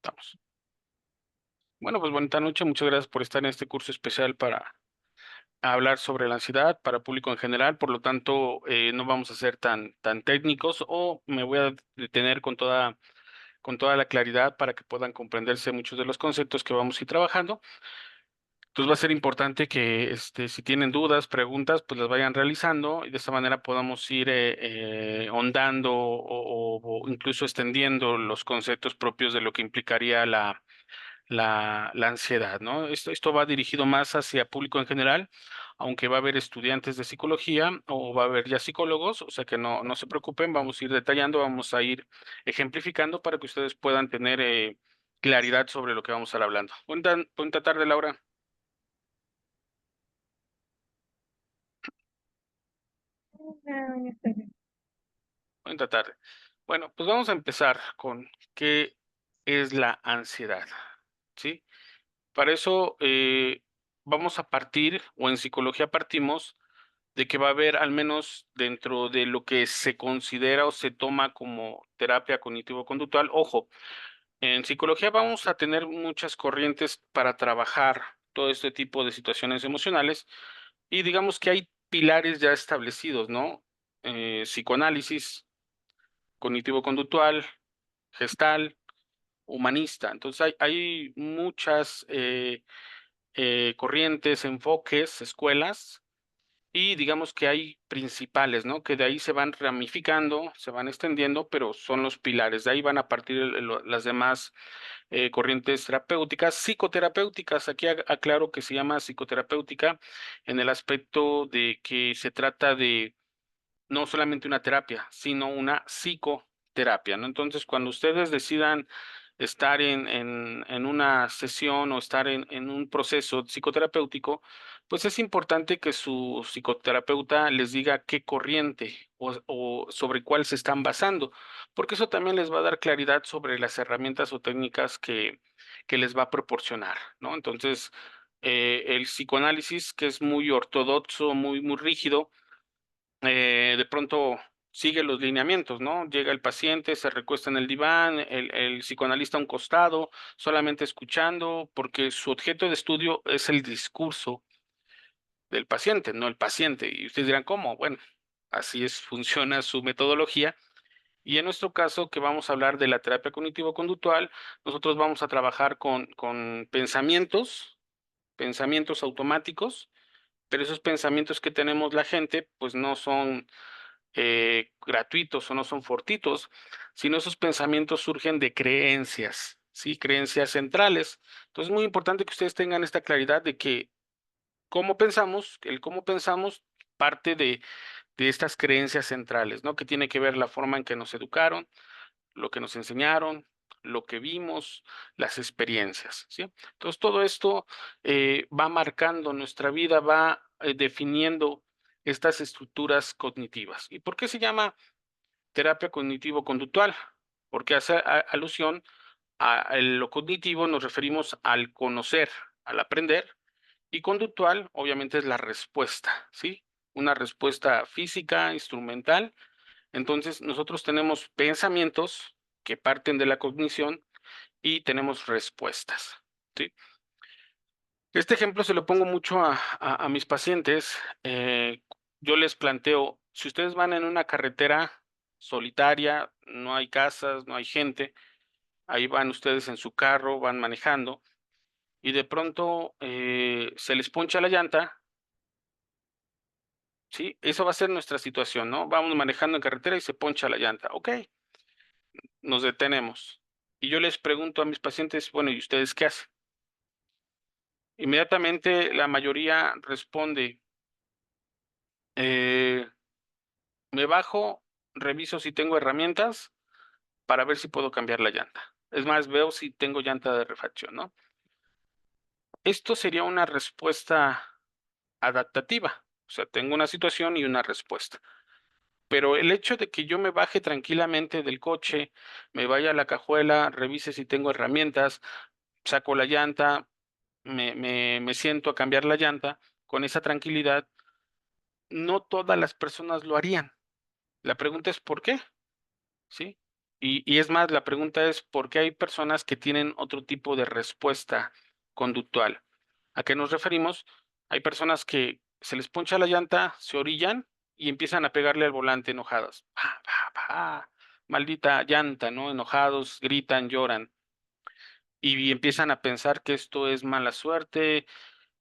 Estamos. Bueno, pues bonita noche. Muchas gracias por estar en este curso especial para hablar sobre la ansiedad para público en general. Por lo tanto, no vamos a ser tan técnicos o me voy a detener con toda la claridad para que puedan comprenderse muchos de los conceptos que vamos a ir trabajando. Entonces va a ser importante que si tienen dudas, preguntas, pues las vayan realizando y de esta manera podamos ir ahondando o incluso extendiendo los conceptos propios de lo que implicaría la ansiedad, ¿no? Esto va dirigido más hacia público en general, aunque va a haber estudiantes de psicología o va a haber ya psicólogos, o sea que no se preocupen, vamos a ir detallando, vamos a ir ejemplificando para que ustedes puedan tener claridad sobre lo que vamos a estar hablando. Bonita tarde, Laura. Buenas tardes. Bonita tarde. Bueno, pues vamos a empezar con qué es la ansiedad, ¿sí? Para eso vamos a partir, o en psicología partimos, de que va a haber, al menos dentro de lo que se considera o se toma como terapia cognitivo-conductual. Ojo, en psicología vamos a tener muchas corrientes para trabajar todo este tipo de situaciones emocionales y digamos que hay pilares ya establecidos, ¿no? Psicoanálisis, cognitivo-conductual, gestal, humanista. Entonces hay muchas corrientes, enfoques, escuelas y digamos que hay principales, ¿no? Que de ahí se van ramificando, se van extendiendo, pero son los pilares. De ahí van a partir las demás corrientes terapéuticas, psicoterapéuticas. Aquí aclaro que se llama psicoterapéutica en el aspecto de que se trata de no solamente una terapia, sino una psicoterapia, ¿no? Entonces, cuando ustedes decidan estar en una sesión o estar en un proceso psicoterapéutico, pues es importante que su psicoterapeuta les diga qué corriente o sobre cuál se están basando, porque eso también les va a dar claridad sobre las herramientas o técnicas que les va a proporcionar, ¿no? Entonces, el psicoanálisis, que es muy ortodoxo, muy rígido, de pronto sigue los lineamientos, ¿no? Llega el paciente, se recuesta en el diván, el psicoanalista a un costado, solamente escuchando, porque su objeto de estudio es el discurso del paciente, no el paciente. Y ustedes dirán, ¿cómo? Bueno, así es, funciona su metodología. Y en nuestro caso, que vamos a hablar de la terapia cognitivo-conductual, nosotros vamos a trabajar con pensamientos automáticos, pero esos pensamientos que tenemos la gente, pues no son gratuitos o no son fortitos, sino esos pensamientos surgen de creencias, ¿sí? Creencias centrales. Entonces es muy importante que ustedes tengan esta claridad de que el cómo pensamos parte de estas creencias centrales, ¿no? Que tiene que ver la forma en que nos educaron, lo que nos enseñaron, lo que vimos, las experiencias, ¿sí? Entonces todo esto va marcando nuestra vida, va definiendo estas estructuras cognitivas. ¿Y por qué se llama terapia cognitivo-conductual? Porque hace alusión a lo cognitivo, nos referimos al conocer, al aprender, y conductual, obviamente, es la respuesta, ¿sí? Una respuesta física, instrumental. Entonces, nosotros tenemos pensamientos que parten de la cognición y tenemos respuestas, ¿sí? Este ejemplo se lo pongo mucho a mis pacientes. Yo les planteo, si ustedes van en una carretera solitaria, no hay casas, no hay gente, ahí van ustedes en su carro, van manejando, y de pronto se les poncha la llanta, ¿sí? Eso va a ser nuestra situación, ¿no? Vamos manejando en carretera y se poncha la llanta. Ok, nos detenemos. Y yo les pregunto a mis pacientes, bueno, ¿y ustedes qué hacen? Inmediatamente la mayoría responde, eh, me bajo, reviso si tengo herramientas para ver si puedo cambiar la llanta. Es más, veo si tengo llanta de refacción, ¿no? Esto sería una respuesta adaptativa. O sea, tengo una situación y una respuesta. Pero el hecho de que yo me baje tranquilamente del coche, me vaya a la cajuela, revise si tengo herramientas, saco la llanta, me siento a cambiar la llanta con esa tranquilidad, no todas las personas lo harían. La pregunta es ¿por qué? ¿Sí? Y es más, la pregunta es, ¿por qué hay personas que tienen otro tipo de respuesta conductual? ¿A qué nos referimos? Hay personas que se les poncha la llanta, se orillan y empiezan a pegarle al volante enojados. Pa, pa, pa, maldita llanta, ¿no? Enojados, gritan, lloran y empiezan a pensar que esto es mala suerte,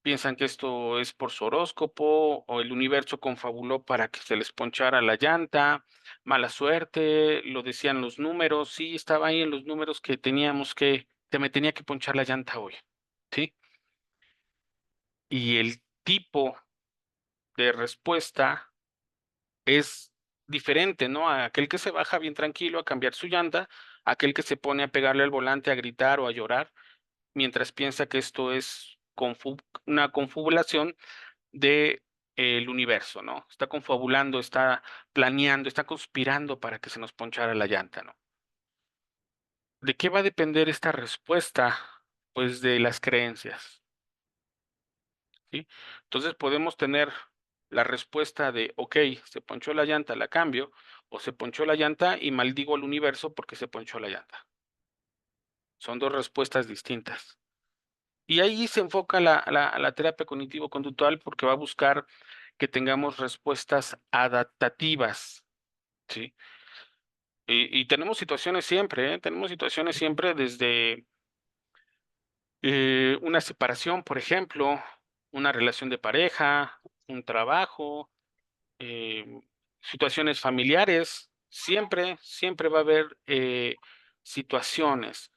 piensan que esto es por su horóscopo o el universo confabuló para que se les ponchara la llanta, mala suerte, lo decían los números, sí, estaba ahí en los números que teníamos que me tenía que ponchar la llanta hoy, ¿sí? Y el tipo de respuesta es diferente, ¿no? A aquel que se baja bien tranquilo a cambiar su llanta, a aquel que se pone a pegarle al volante, a gritar o a llorar, mientras piensa que esto es una confabulación de el universo, ¿no? Está confabulando, está planeando, está conspirando para que se nos ponchara la llanta, ¿no? ¿De qué va a depender esta respuesta? Pues de las creencias, ¿sí? Entonces podemos tener la respuesta de, ok, se ponchó la llanta, la cambio, o se ponchó la llanta y maldigo al universo porque se ponchó la llanta. Son dos respuestas distintas. Y ahí se enfoca la terapia cognitivo-conductual porque va a buscar que tengamos respuestas adaptativas, ¿sí? Y tenemos situaciones siempre, ¿eh? Tenemos situaciones siempre desde una separación, por ejemplo, una relación de pareja, un trabajo, em, situaciones familiares, siempre va a haber situaciones.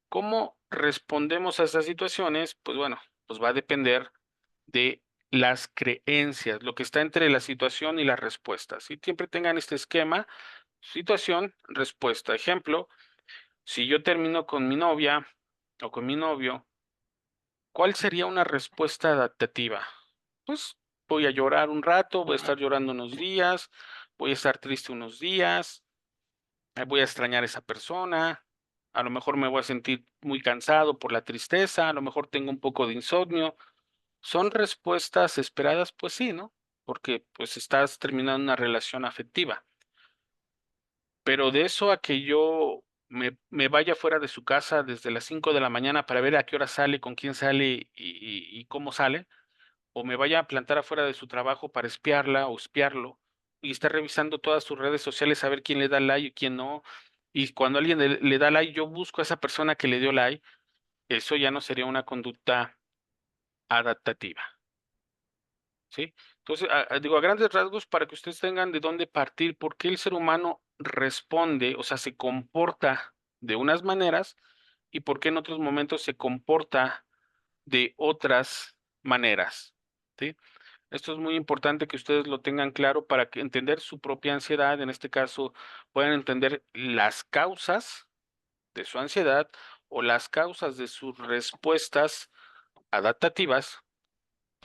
¿Cómo respondemos a estas situaciones? Pues bueno, pues va a depender de las creencias, lo que está entre la situación y la respuesta. Si siempre tengan este esquema, situación, respuesta. Ejemplo, si yo termino con mi novia o con mi novio, ¿cuál sería una respuesta adaptativa? Pues voy a llorar un rato, voy a estar llorando unos días, voy a estar triste unos días, voy a extrañar a esa persona, a lo mejor me voy a sentir muy cansado por la tristeza, a lo mejor tengo un poco de insomnio. ¿Son respuestas esperadas? Pues sí, ¿no? Porque pues estás terminando una relación afectiva. Pero de eso a que yo me vaya fuera de su casa desde las 5 de la mañana para ver a qué hora sale, con quién sale y cómo sale, o me vaya a plantar afuera de su trabajo para espiarla o espiarlo y estar revisando todas sus redes sociales a ver quién le da like y quién no. Y cuando alguien le da like, yo busco a esa persona que le dio like, eso ya no sería una conducta adaptativa. ¿Sí? Entonces, digo, a grandes rasgos, para que ustedes tengan de dónde partir, por qué el ser humano responde, o sea, se comporta de unas maneras y por qué en otros momentos se comporta de otras maneras, ¿sí? Esto es muy importante que ustedes lo tengan claro para que entender su propia ansiedad, en este caso, puedan entender las causas de su ansiedad o las causas de sus respuestas adaptativas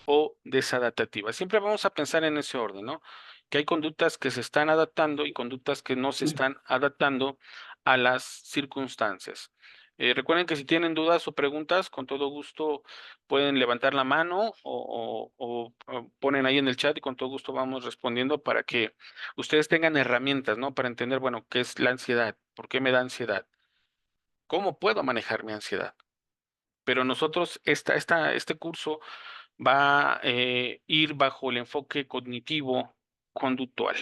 o desadaptativas. Siempre vamos a pensar en ese orden, ¿no? Que hay conductas que se están adaptando y conductas que no se están adaptando a las circunstancias. Recuerden que si tienen dudas o preguntas, con todo gusto pueden levantar la mano o ponen ahí en el chat y con todo gusto vamos respondiendo para que ustedes tengan herramientas, ¿no? Para entender, bueno, qué es la ansiedad, por qué me da ansiedad, cómo puedo manejar mi ansiedad. Pero nosotros, este curso va a ir bajo el enfoque cognitivo-conductual,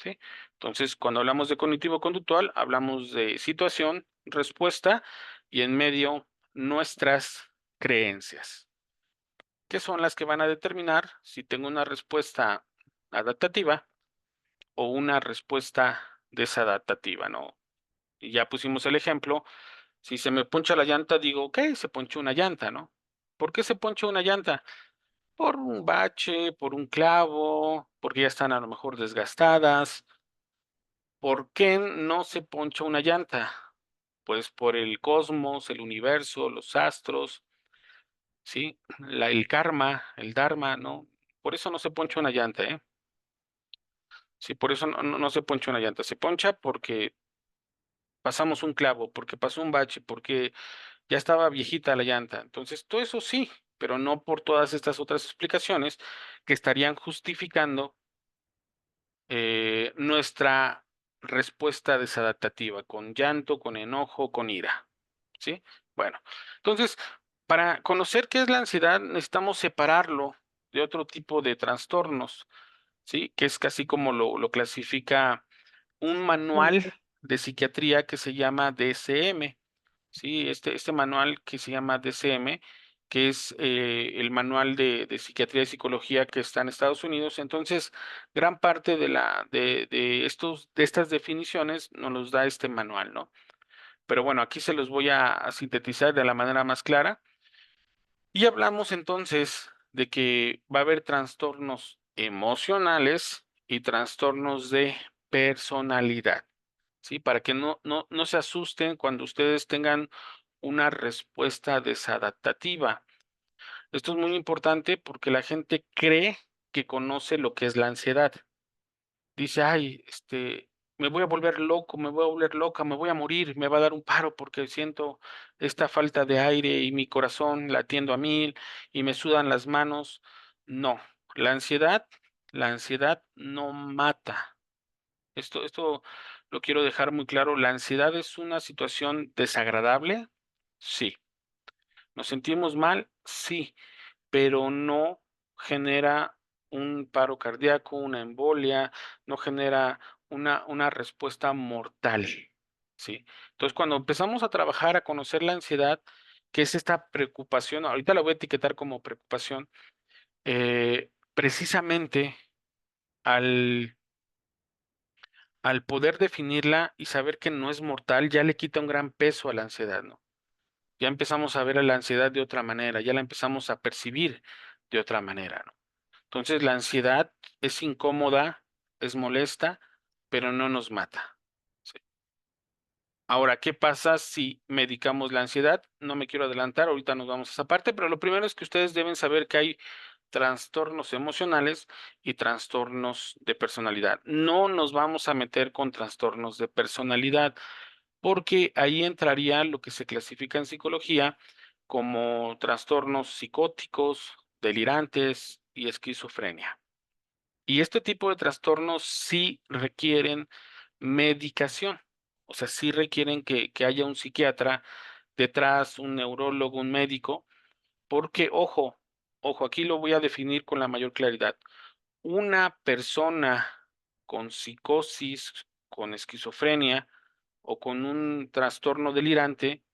¿sí? Entonces, cuando hablamos de cognitivo-conductual, hablamos de situación, respuesta y en medio nuestras creencias, que son las que van a determinar si tengo una respuesta adaptativa o una respuesta desadaptativa, ¿no? Y ya pusimos el ejemplo, si se me poncha la llanta, digo, ok, se ponchó una llanta, ¿no? ¿Por qué se poncha una llanta? Por un bache, por un clavo, porque ya están a lo mejor desgastadas. ¿Por qué no se poncha una llanta? Pues por el cosmos, el universo, los astros, ¿sí? El karma, el dharma, ¿no? Por eso no se poncha una llanta, ¿eh? Sí, por eso no se poncha una llanta. Se poncha porque pasamos un clavo, porque pasó un bache, porque ya estaba viejita la llanta. Entonces, todo eso sí, pero no por todas estas otras explicaciones que estarían justificando nuestra respuesta desadaptativa, con llanto, con enojo, con ira, ¿sí? Bueno, entonces, para conocer qué es la ansiedad, necesitamos separarlo de otro tipo de trastornos, ¿sí? Que es casi como lo clasifica un manual Ujú. de psiquiatría que se llama DSM. Sí, este manual que se llama DSM, que es el manual de psiquiatría y psicología que está en Estados Unidos. Entonces, gran parte de estas definiciones nos los da este manual, ¿no? Pero bueno, aquí se los voy a sintetizar de la manera más clara. Y hablamos entonces de que va a haber trastornos emocionales y trastornos de personalidad. ¿Sí? Para que no se asusten cuando ustedes tengan una respuesta desadaptativa. Esto es muy importante porque la gente cree que conoce lo que es la ansiedad. Dice, ay, me voy a volver loco, me voy a volver loca, me voy a morir, me va a dar un paro porque siento esta falta de aire y mi corazón latiendo a mil y me sudan las manos. No, la ansiedad, la ansiedad no mata. Esto lo quiero dejar muy claro. La ansiedad es una situación desagradable, sí. ¿Nos sentimos mal? Sí, pero no genera un paro cardíaco, una embolia, no genera una respuesta mortal, ¿sí? Entonces, cuando empezamos a trabajar, a conocer la ansiedad, que es esta preocupación, ahorita la voy a etiquetar como preocupación, precisamente al al poder definirla y saber que no es mortal, ya le quita un gran peso a la ansiedad, ¿no? Ya empezamos a ver a la ansiedad de otra manera, ya la empezamos a percibir de otra manera, ¿no? Entonces, la ansiedad es incómoda, es molesta, pero no nos mata. ¿Sí? Ahora, ¿qué pasa si medicamos la ansiedad? No me quiero adelantar, ahorita nos vamos a esa parte, pero lo primero es que ustedes deben saber que hay trastornos emocionales y trastornos de personalidad. No nos vamos a meter con trastornos de personalidad, porque ahí entraría lo que se clasifica en psicología como trastornos psicóticos, delirantes y esquizofrenia. Y este tipo de trastornos sí requieren medicación, o sea, sí requieren que haya un psiquiatra detrás, un neurólogo, un médico, porque, ojo, aquí lo voy a definir con la mayor claridad. Una persona con psicosis, con esquizofrenia o con un trastorno delirante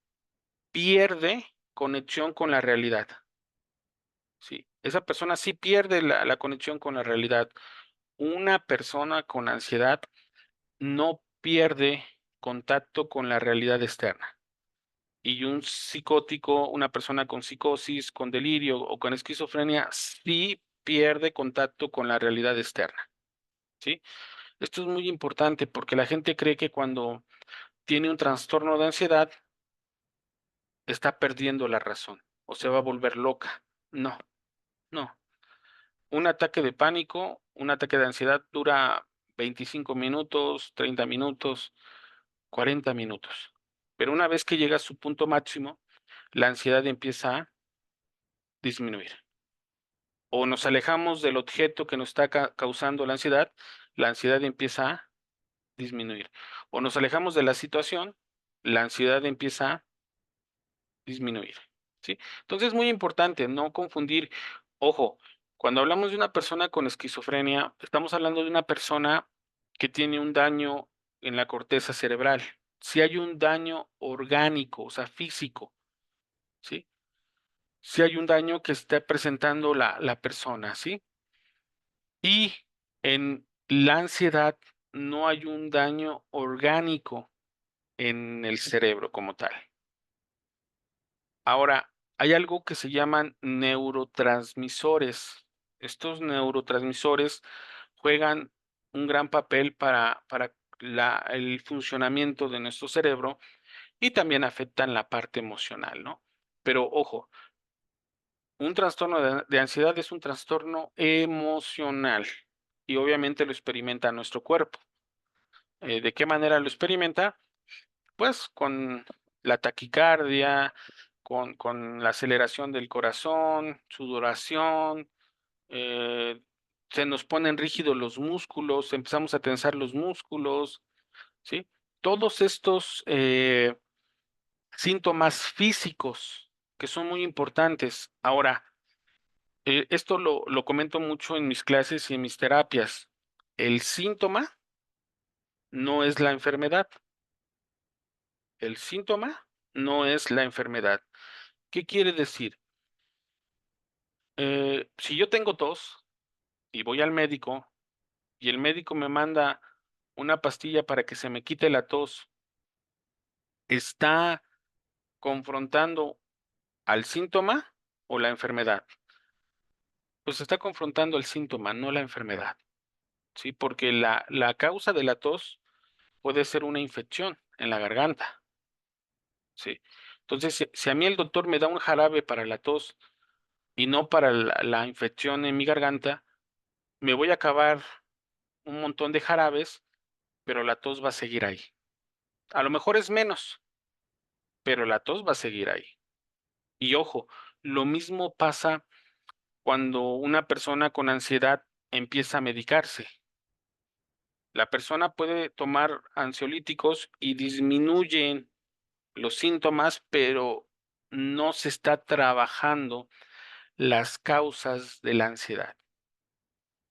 pierde conexión con la realidad. Sí, esa persona sí pierde la conexión con la realidad. Una persona con ansiedad no pierde contacto con la realidad externa. Y un psicótico, una persona con psicosis, con delirio o con esquizofrenia, sí pierde contacto con la realidad externa, ¿sí? Esto es muy importante porque la gente cree que cuando tiene un trastorno de ansiedad está perdiendo la razón o se va a volver loca. No, no. Un ataque de pánico, un ataque de ansiedad dura 25 minutos, 30 minutos, 40 minutos. Pero una vez que llega a su punto máximo, la ansiedad empieza a disminuir. O nos alejamos del objeto que nos está causando la ansiedad empieza a disminuir. O nos alejamos de la situación, la ansiedad empieza a disminuir, ¿sí? Entonces es muy importante no confundir. Ojo, cuando hablamos de una persona con esquizofrenia, estamos hablando de una persona que tiene un daño en la corteza cerebral. Si hay un daño orgánico, o sea, físico, ¿sí? Si hay un daño que está presentando la persona, ¿sí? Y en la ansiedad no hay un daño orgánico en el cerebro como tal. Ahora, hay algo que se llaman neurotransmisores. Estos neurotransmisores juegan un gran papel para el funcionamiento de nuestro cerebro y también afectan la parte emocional, ¿no? Pero ojo, un trastorno de ansiedad es un trastorno emocional y obviamente lo experimenta nuestro cuerpo. ¿De qué manera lo experimenta? Pues con la taquicardia, con la aceleración del corazón, sudoración, se nos ponen rígidos los músculos, empezamos a tensar los músculos, ¿sí? Todos estos síntomas físicos que son muy importantes. Ahora, esto lo comento mucho en mis clases y en mis terapias. El síntoma no es la enfermedad. El síntoma no es la enfermedad. ¿Qué quiere decir? Si yo tengo tos y voy al médico y el médico me manda una pastilla para que se me quite la tos, ¿está confrontando al síntoma o la enfermedad? Pues está confrontando el síntoma, no la enfermedad, ¿sí? Porque la causa de la tos puede ser una infección en la garganta, ¿sí? Entonces, si a mí el doctor me da un jarabe para la tos y no para la infección en mi garganta, me voy a acabar un montón de jarabes, pero la tos va a seguir ahí. A lo mejor es menos, pero la tos va a seguir ahí. Y ojo, lo mismo pasa cuando una persona con ansiedad empieza a medicarse. La persona puede tomar ansiolíticos y disminuyen los síntomas, pero no se está trabajando las causas de la ansiedad.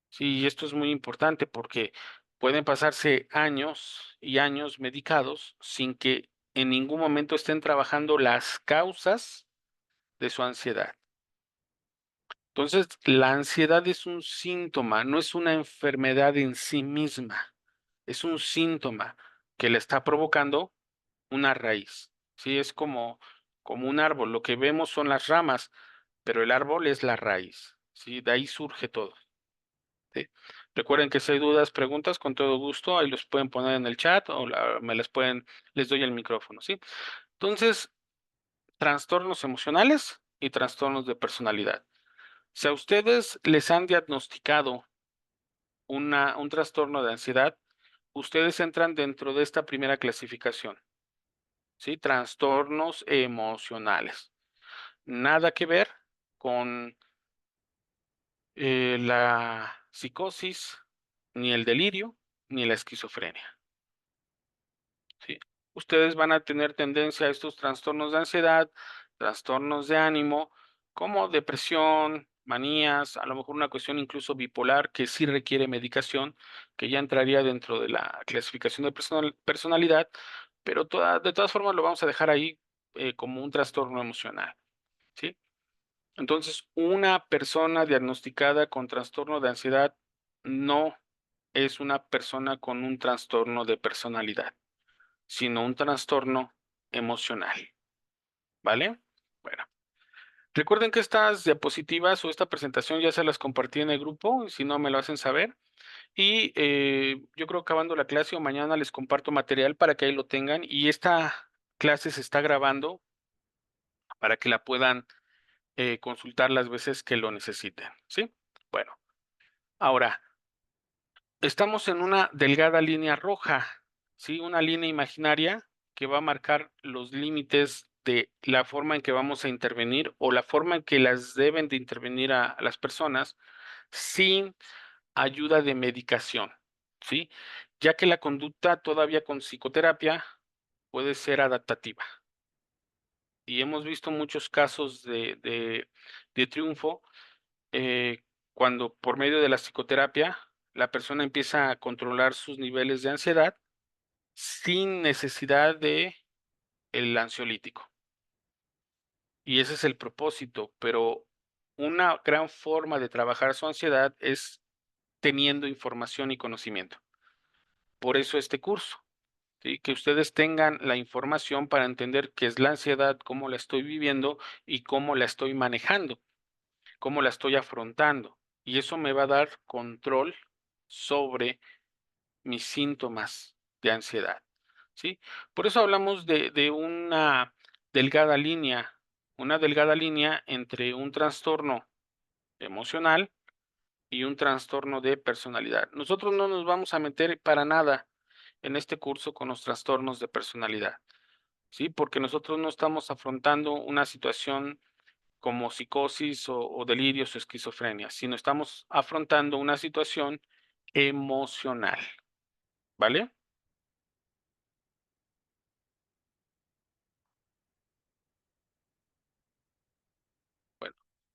Sí, y esto es muy importante porque pueden pasarse años y años medicados sin que en ningún momento estén trabajando las causas de su ansiedad. Entonces, la ansiedad es un síntoma, no es una enfermedad en sí misma, es un síntoma que le está provocando una raíz. Sí, es como un árbol, lo que vemos son las ramas, pero el árbol es la raíz. Sí, de ahí surge todo. ¿Sí? Recuerden que si hay dudas, preguntas, con todo gusto, ahí los pueden poner en el chat o me las pueden, les doy el micrófono, ¿sí? Entonces, trastornos emocionales y trastornos de personalidad. Si a ustedes les han diagnosticado un trastorno de ansiedad, ustedes entran dentro de esta primera clasificación, ¿sí? Trastornos emocionales. Nada que ver con la psicosis, ni el delirio, ni la esquizofrenia. ¿Sí? Ustedes van a tener tendencia a estos trastornos de ansiedad, trastornos de ánimo, como depresión, manías, a lo mejor una cuestión incluso bipolar que sí requiere medicación, que ya entraría dentro de la clasificación de personalidad, pero de todas formas lo vamos a dejar ahí como un trastorno emocional, ¿sí? Entonces, una persona diagnosticada con trastorno de ansiedad no es una persona con un trastorno de personalidad, sino un trastorno emocional, ¿vale? Bueno, recuerden que estas diapositivas o esta presentación ya se las compartí en el grupo, si no me lo hacen saber. Y yo creo que acabando la clase o mañana les comparto material para que ahí lo tengan. Y esta clase se está grabando para que la puedan consultar las veces que lo necesiten, ¿sí? Bueno, ahora, estamos en una delgada línea roja, ¿sí? Una línea imaginaria que va a marcar los límites de la forma en que vamos a intervenir o la forma en que las deben de intervenir a las personas sin ayuda de medicación, ¿sí? Ya que la conducta todavía con psicoterapia puede ser adaptativa. Y hemos visto muchos casos de triunfo cuando por medio de la psicoterapia la persona empieza a controlar sus niveles de ansiedad sin necesidad de el ansiolítico. Y ese es el propósito, pero una gran forma de trabajar su ansiedad es teniendo información y conocimiento. Por eso este curso, ¿sí? Que ustedes tengan la información para entender qué es la ansiedad, cómo la estoy viviendo y cómo la estoy manejando, cómo la estoy afrontando. Y eso me va a dar control sobre mis síntomas de ansiedad, ¿sí? Por eso hablamos de una delgada línea entre un trastorno emocional y un trastorno de personalidad. Nosotros no nos vamos a meter para nada en este curso con los trastornos de personalidad, ¿sí? Porque nosotros no estamos afrontando una situación como psicosis o delirios o esquizofrenia, sino estamos afrontando una situación emocional, ¿vale?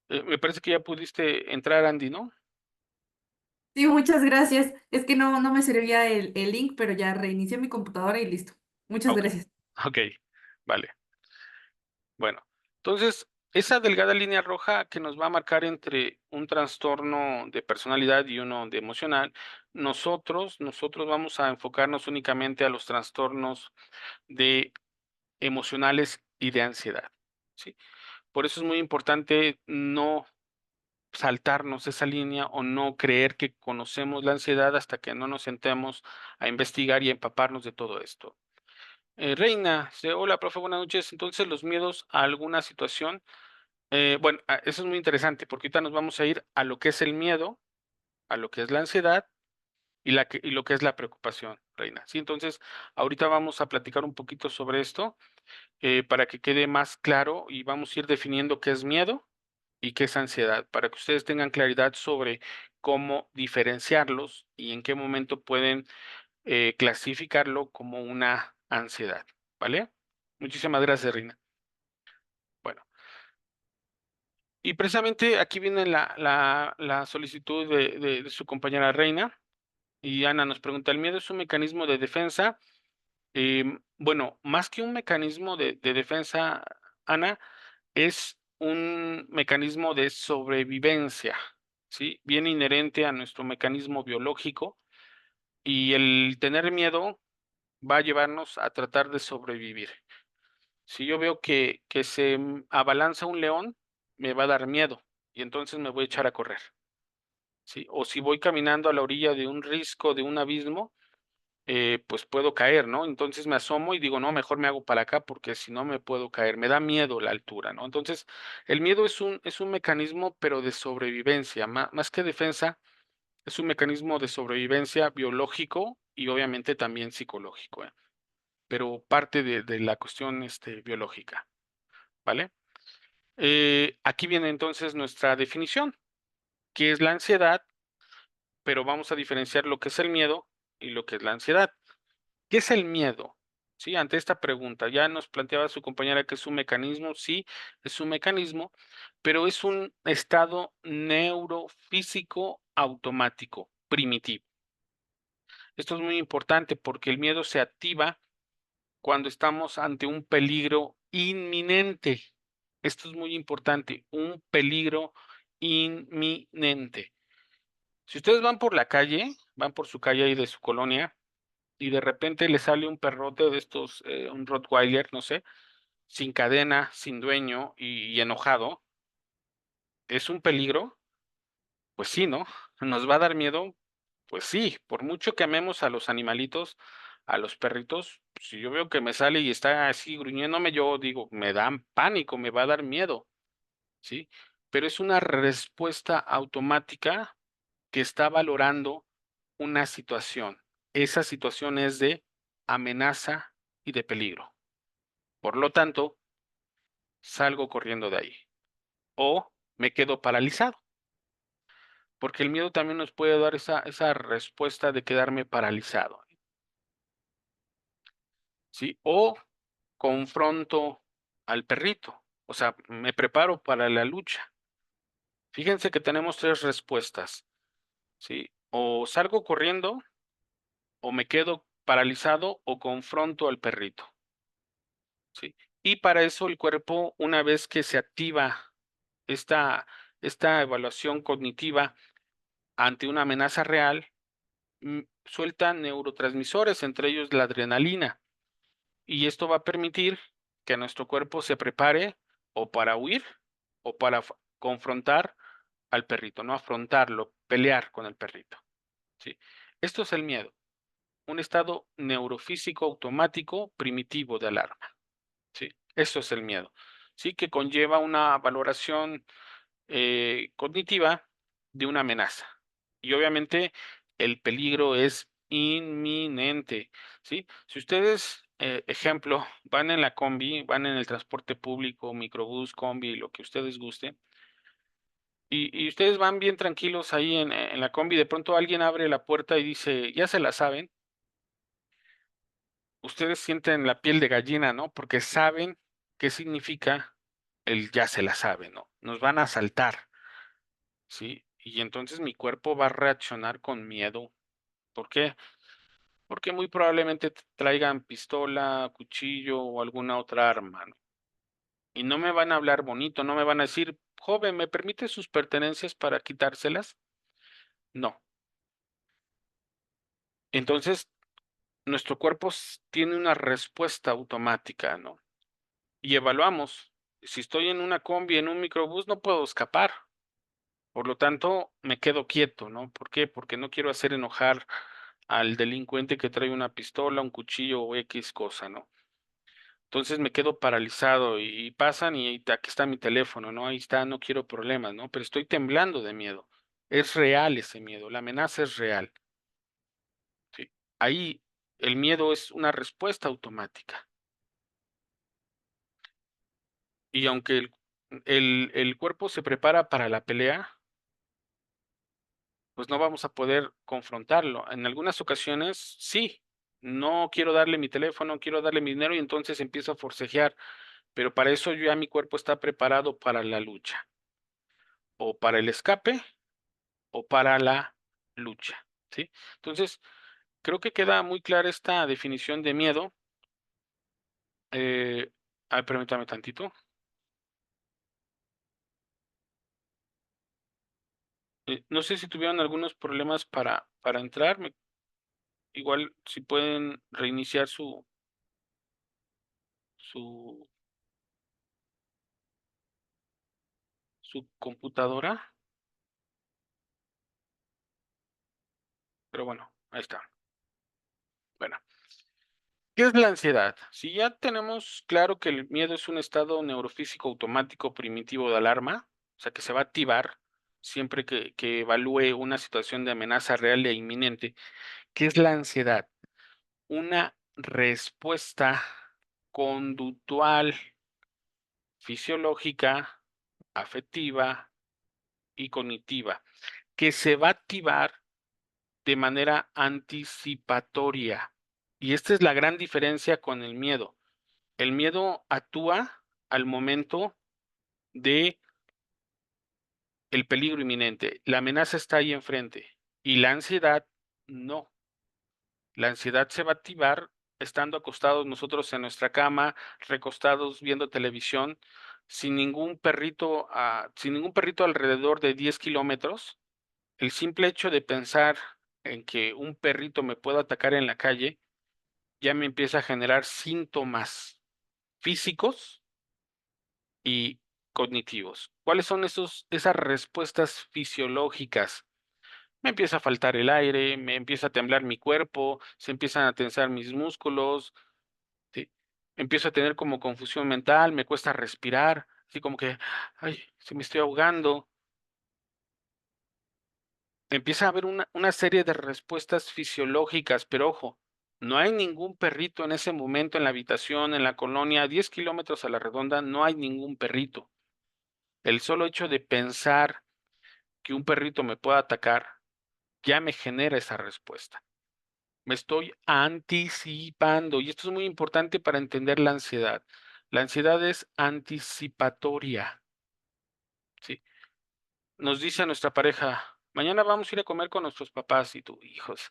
Me parece que ya pudiste entrar, Andy, ¿no? Sí, muchas gracias. Es que no me servía el link, pero ya reinicié mi computadora y listo. Muchas Ok, gracias. ok, vale. Bueno, entonces, esa delgada línea roja que nos va a marcar entre un trastorno de personalidad y uno de emocional, nosotros vamos a enfocarnos únicamente a los trastornos de emocionales y de ansiedad, ¿sí? Por eso es muy importante no saltarnos esa línea o no creer que conocemos la ansiedad hasta que no nos sentemos a investigar y a empaparnos de todo esto. Reina, dice, hola, profe, buenas noches. Entonces, los miedos a alguna situación, bueno, eso es muy interesante porque ahorita nos vamos a ir a lo que es el miedo, a lo que es la ansiedad y lo que es la preocupación, Reina. Sí, entonces, ahorita vamos a platicar un poquito sobre esto para que quede más claro y vamos a ir definiendo qué es miedo y qué es ansiedad, para que ustedes tengan claridad sobre cómo diferenciarlos y en qué momento pueden clasificarlo como una ansiedad, ¿vale? Muchísimas gracias, Rina. Bueno, y precisamente aquí viene la solicitud de su compañera Reina. Y Ana nos pregunta, ¿el miedo es un mecanismo de defensa? Bueno, más que un mecanismo de defensa, Ana, es un mecanismo de sobrevivencia, ¿sí? Bien inherente a nuestro mecanismo biológico y el tener miedo va a llevarnos a tratar de sobrevivir. Si yo veo que se abalanza un león, me va a dar miedo y entonces me voy a echar a correr, ¿sí? O si voy caminando a la orilla de un risco, de un abismo, pues puedo caer, ¿no? Entonces me asomo y digo, no, mejor me hago para acá porque si no me puedo caer, me da miedo la altura, ¿no? Entonces, el miedo es un mecanismo, pero de sobrevivencia, más que defensa, es un mecanismo de sobrevivencia biológico y obviamente también psicológico, pero parte de la cuestión biológica, ¿vale? Aquí viene entonces nuestra definición, que es la ansiedad, pero vamos a diferenciar lo que es el miedo y lo que es la ansiedad. ¿Qué es el miedo? Sí, ante esta pregunta, ya nos planteaba su compañera que es un mecanismo, sí, es un mecanismo, pero es un estado neurofísico automático, primitivo. Esto es muy importante porque el miedo se activa cuando estamos ante un peligro inminente. Esto es muy importante, un peligro inminente. Si ustedes van por la calle, van por su calle ahí de su colonia, y de repente le sale un perrote de estos, un Rottweiler, no sé, sin cadena, sin dueño y enojado, ¿es un peligro? Pues sí, ¿no? ¿Nos va a dar miedo? Pues sí, por mucho que amemos a los animalitos, a los perritos, si yo veo que me sale y está así gruñéndome, yo digo, me dan pánico, me va a dar miedo, ¿sí? Pero es una respuesta automática que está valorando una situación. Esa situación es de amenaza y de peligro. Por lo tanto, salgo corriendo de ahí o me quedo paralizado, porque el miedo también nos puede dar esa respuesta de quedarme paralizado, ¿sí? O confronto al perrito, o sea, me preparo para la lucha. Fíjense que tenemos tres respuestas, ¿sí? O salgo corriendo, o me quedo paralizado, o confronto al perrito, ¿sí? Y para eso el cuerpo, una vez que se activa esta, esta evaluación cognitiva ante una amenaza real, suelta neurotransmisores, entre ellos la adrenalina, y esto va a permitir que nuestro cuerpo se prepare o para huir o para confrontar al perrito, no afrontarlo, pelear con el perrito, ¿sí? Esto es el miedo, un estado neurofísico automático primitivo de alarma, ¿sí? Eso es el miedo, ¿sí? Que conlleva una valoración cognitiva de una amenaza. Y obviamente el peligro es inminente, ¿sí? Si ustedes, ejemplo, van en la combi, van en el transporte público, microbús, combi, lo que ustedes gusten, y ustedes van bien tranquilos ahí en la combi, de pronto alguien abre la puerta y dice, ya se la saben, ustedes sienten la piel de gallina, ¿no? Porque saben qué significa él ya se la sabe, ¿no? Nos van a asaltar, ¿sí? Y entonces mi cuerpo va a reaccionar con miedo. ¿Por qué? Porque muy probablemente traigan pistola, cuchillo o alguna otra arma, ¿no? Y no me van a hablar bonito, no me van a decir, joven, ¿me permite sus pertenencias para quitárselas? No. Entonces, nuestro cuerpo tiene una respuesta automática, ¿no? Y evaluamos. Si estoy en una combi, en un microbús, no puedo escapar. Por lo tanto, me quedo quieto, ¿no? ¿Por qué? Porque no quiero hacer enojar al delincuente que trae una pistola, un cuchillo o X cosa, ¿no? Entonces me quedo paralizado y pasan y aquí está mi teléfono, ¿no? Ahí está, no quiero problemas, ¿no? Pero estoy temblando de miedo. Es real ese miedo, la amenaza es real, ¿sí? Ahí el miedo es una respuesta automática. Y aunque el cuerpo se prepara para la pelea, pues no vamos a poder confrontarlo. En algunas ocasiones, sí, no quiero darle mi teléfono, quiero darle mi dinero y entonces empiezo a forcejear, pero para eso ya mi cuerpo está preparado para la lucha, o para el escape, o para la lucha, ¿sí? Entonces, creo que queda muy clara esta definición de miedo. Permítame tantito. No sé si tuvieron algunos problemas para entrar. Igual si pueden reiniciar su, su computadora. Pero bueno, ahí está. Bueno, ¿qué es la ansiedad? Si ya tenemos claro que el miedo es un estado neurofísico automático primitivo de alarma, o sea que se va a activar siempre que evalúe una situación de amenaza real e inminente. ¿Qué es la ansiedad? Una respuesta conductual, fisiológica, afectiva y cognitiva, que se va a activar de manera anticipatoria. Y esta es la gran diferencia con el miedo. El miedo actúa al momento de el peligro inminente. La amenaza está ahí enfrente. Y la ansiedad no. La ansiedad se va a activar estando acostados nosotros en nuestra cama, recostados viendo televisión, sin ningún perrito alrededor de 10 kilómetros. El simple hecho de pensar en que un perrito me pueda atacar en la calle ya me empieza a generar síntomas físicos y cognitivos. ¿Cuáles son esas respuestas fisiológicas? Me empieza a faltar el aire, me empieza a temblar mi cuerpo, se empiezan a tensar mis músculos, ¿sí? Empiezo a tener como confusión mental, me cuesta respirar, así como que, ay, se me estoy ahogando. Empieza a haber una serie de respuestas fisiológicas, pero ojo, no hay ningún perrito en ese momento en la habitación, en la colonia, a 10 kilómetros a la redonda, no hay ningún perrito. El solo hecho de pensar que un perrito me pueda atacar ya me genera esa respuesta. Me estoy anticipando y esto es muy importante para entender la ansiedad. La ansiedad es anticipatoria, ¿sí? Nos dice a nuestra pareja, mañana vamos a ir a comer con nuestros papás y tú, hijos,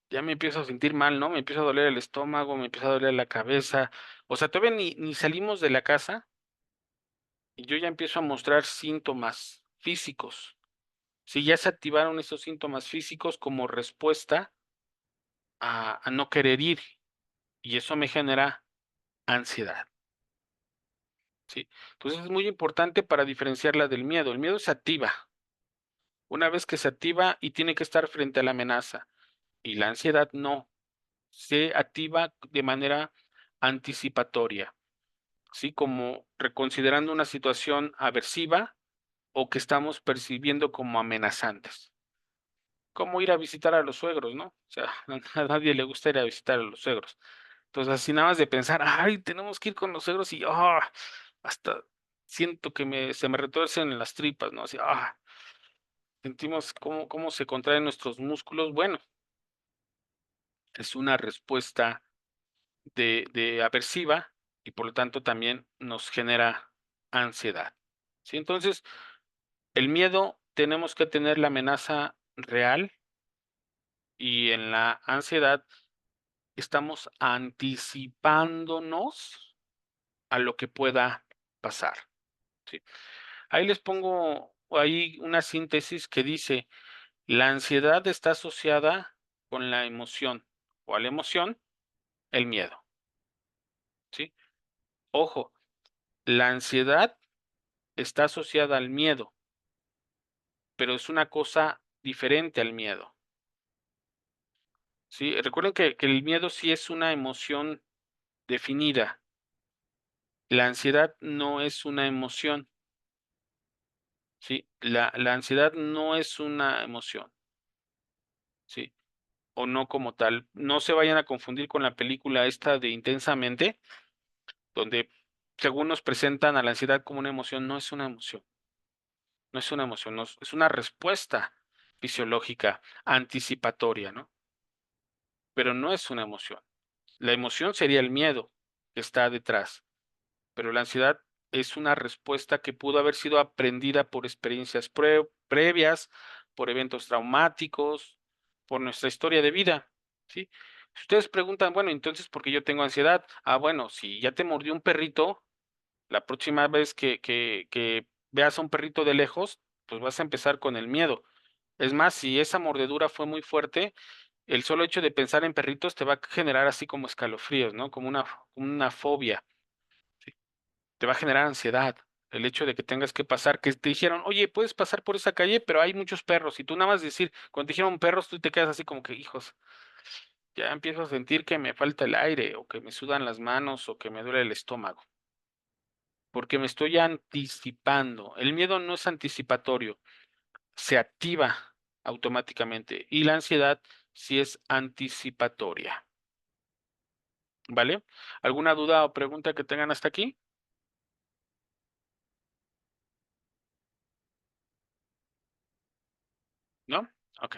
ya me empiezo a sentir mal, ¿no? Me empieza a doler el estómago, me empieza a doler la cabeza. O sea, todavía ni salimos de la casa y yo ya empiezo a mostrar síntomas físicos. Si ya se activaron esos síntomas físicos como respuesta a no querer ir y eso me genera ansiedad, ¿sí? Entonces es muy importante para diferenciarla del miedo. El miedo se activa. Una vez que se activa y tiene que estar frente a la amenaza. Y la ansiedad no. Se activa de manera anticipatoria, ¿sí? Como reconsiderando una situación aversiva o que estamos percibiendo como amenazantes. Como ir a visitar a los suegros, ¿no? O sea, a nadie le gusta ir a visitar a los suegros. Entonces, así nada más de pensar, ay, tenemos que ir con los suegros y hasta siento que se me retuercen las tripas, ¿no? Así, sentimos cómo se contraen nuestros músculos. Bueno, es una respuesta de aversiva y por lo tanto también nos genera ansiedad. ¿Sí? Entonces, el miedo tenemos que tener la amenaza real y en la ansiedad estamos anticipándonos a lo que pueda pasar. ¿Sí? Ahí les pongo ahí una síntesis que dice, la ansiedad está asociada con la emoción. ¿Cuál emoción? El miedo. ¿Sí? Ojo, la ansiedad está asociada al miedo, pero es una cosa diferente al miedo. ¿Sí? Recuerden que el miedo sí es una emoción definida. La ansiedad no es una emoción. ¿Sí? La ansiedad no es una emoción. ¿Sí? O no como tal. No se vayan a confundir con la película esta de Intensamente, donde según nos presentan a la ansiedad como una emoción, no es una emoción. No es una emoción, es una respuesta fisiológica anticipatoria, ¿no? Pero no es una emoción. La emoción sería el miedo que está detrás, pero la ansiedad es una respuesta que pudo haber sido aprendida por experiencias previas, por eventos traumáticos, por nuestra historia de vida, ¿sí? Si ustedes preguntan, bueno, entonces, ¿por qué yo tengo ansiedad? Ah, bueno, si ya te mordió un perrito, la próxima vez que veas a un perrito de lejos, pues vas a empezar con el miedo. Es más, si esa mordedura fue muy fuerte, el solo hecho de pensar en perritos te va a generar así como escalofríos, ¿no? Como una fobia, ¿sí? Te va a generar ansiedad. El hecho de que tengas que pasar, que te dijeron, oye, puedes pasar por esa calle, pero hay muchos perros. Y tú nada más decir, cuando te dijeron perros, tú te quedas así como que, hijos, ya empiezo a sentir que me falta el aire, o que me sudan las manos, o que me duele el estómago. Porque me estoy anticipando. El miedo no es anticipatorio, se activa automáticamente. Y la ansiedad sí es anticipatoria. ¿Vale? ¿Alguna duda o pregunta que tengan hasta aquí? ¿No? Ok.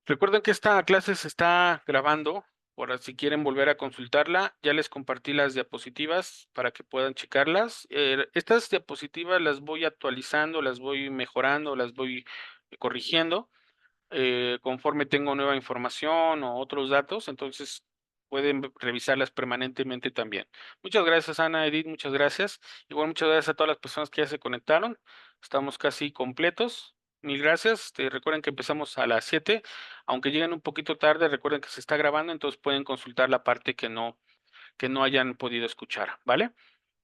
Recuerden que esta clase se está grabando, por si quieren volver a consultarla, ya les compartí las diapositivas para que puedan checarlas. Estas diapositivas las voy actualizando, las voy mejorando, las voy corrigiendo. Conforme tengo nueva información o otros datos, entonces pueden revisarlas permanentemente también. Muchas gracias, Ana, Edith, muchas gracias. Igual muchas gracias a todas las personas que ya se conectaron. Estamos casi completos. Mil gracias. Recuerden que empezamos a las 7. Aunque lleguen un poquito tarde, recuerden que se está grabando, entonces pueden consultar la parte que no hayan podido escuchar, ¿vale?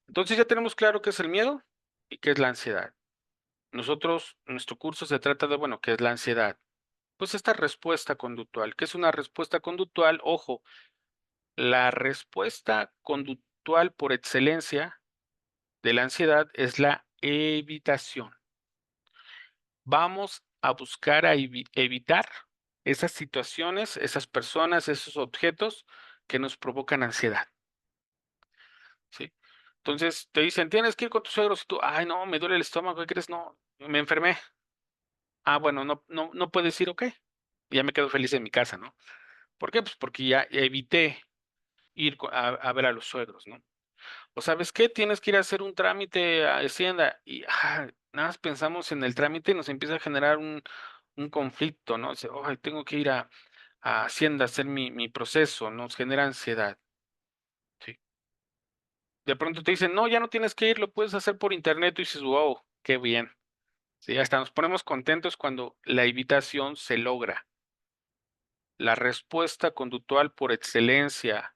Entonces ya tenemos claro qué es el miedo y qué es la ansiedad. Nuestro curso se trata de, bueno, qué es la ansiedad. Pues esta respuesta conductual. ¿Qué es una respuesta conductual? Ojo, la respuesta conductual por excelencia de la ansiedad es la evitación. Vamos a buscar evitar esas situaciones, esas personas, esos objetos que nos provocan ansiedad. ¿Sí? Entonces te dicen, tienes que ir con tus suegros y tú, ay, no, me duele el estómago, ¿qué crees? No, me enfermé. Ah, bueno, no puedes ir, ok. Ya me quedo feliz en mi casa, ¿no? ¿Por qué? Pues porque ya evité ir a ver a los suegros, ¿no? O sabes qué, tienes que ir a hacer un trámite a Hacienda y nada más pensamos en el trámite y nos empieza a generar un conflicto, ¿no? Dice, "Ay, tengo que ir a Hacienda a hacer mi proceso", nos genera ansiedad, ¿sí? De pronto te dicen, no, ya no tienes que ir, lo puedes hacer por internet y dices, wow, qué bien. Sí, hasta nos ponemos contentos cuando la evitación se logra. La respuesta conductual por excelencia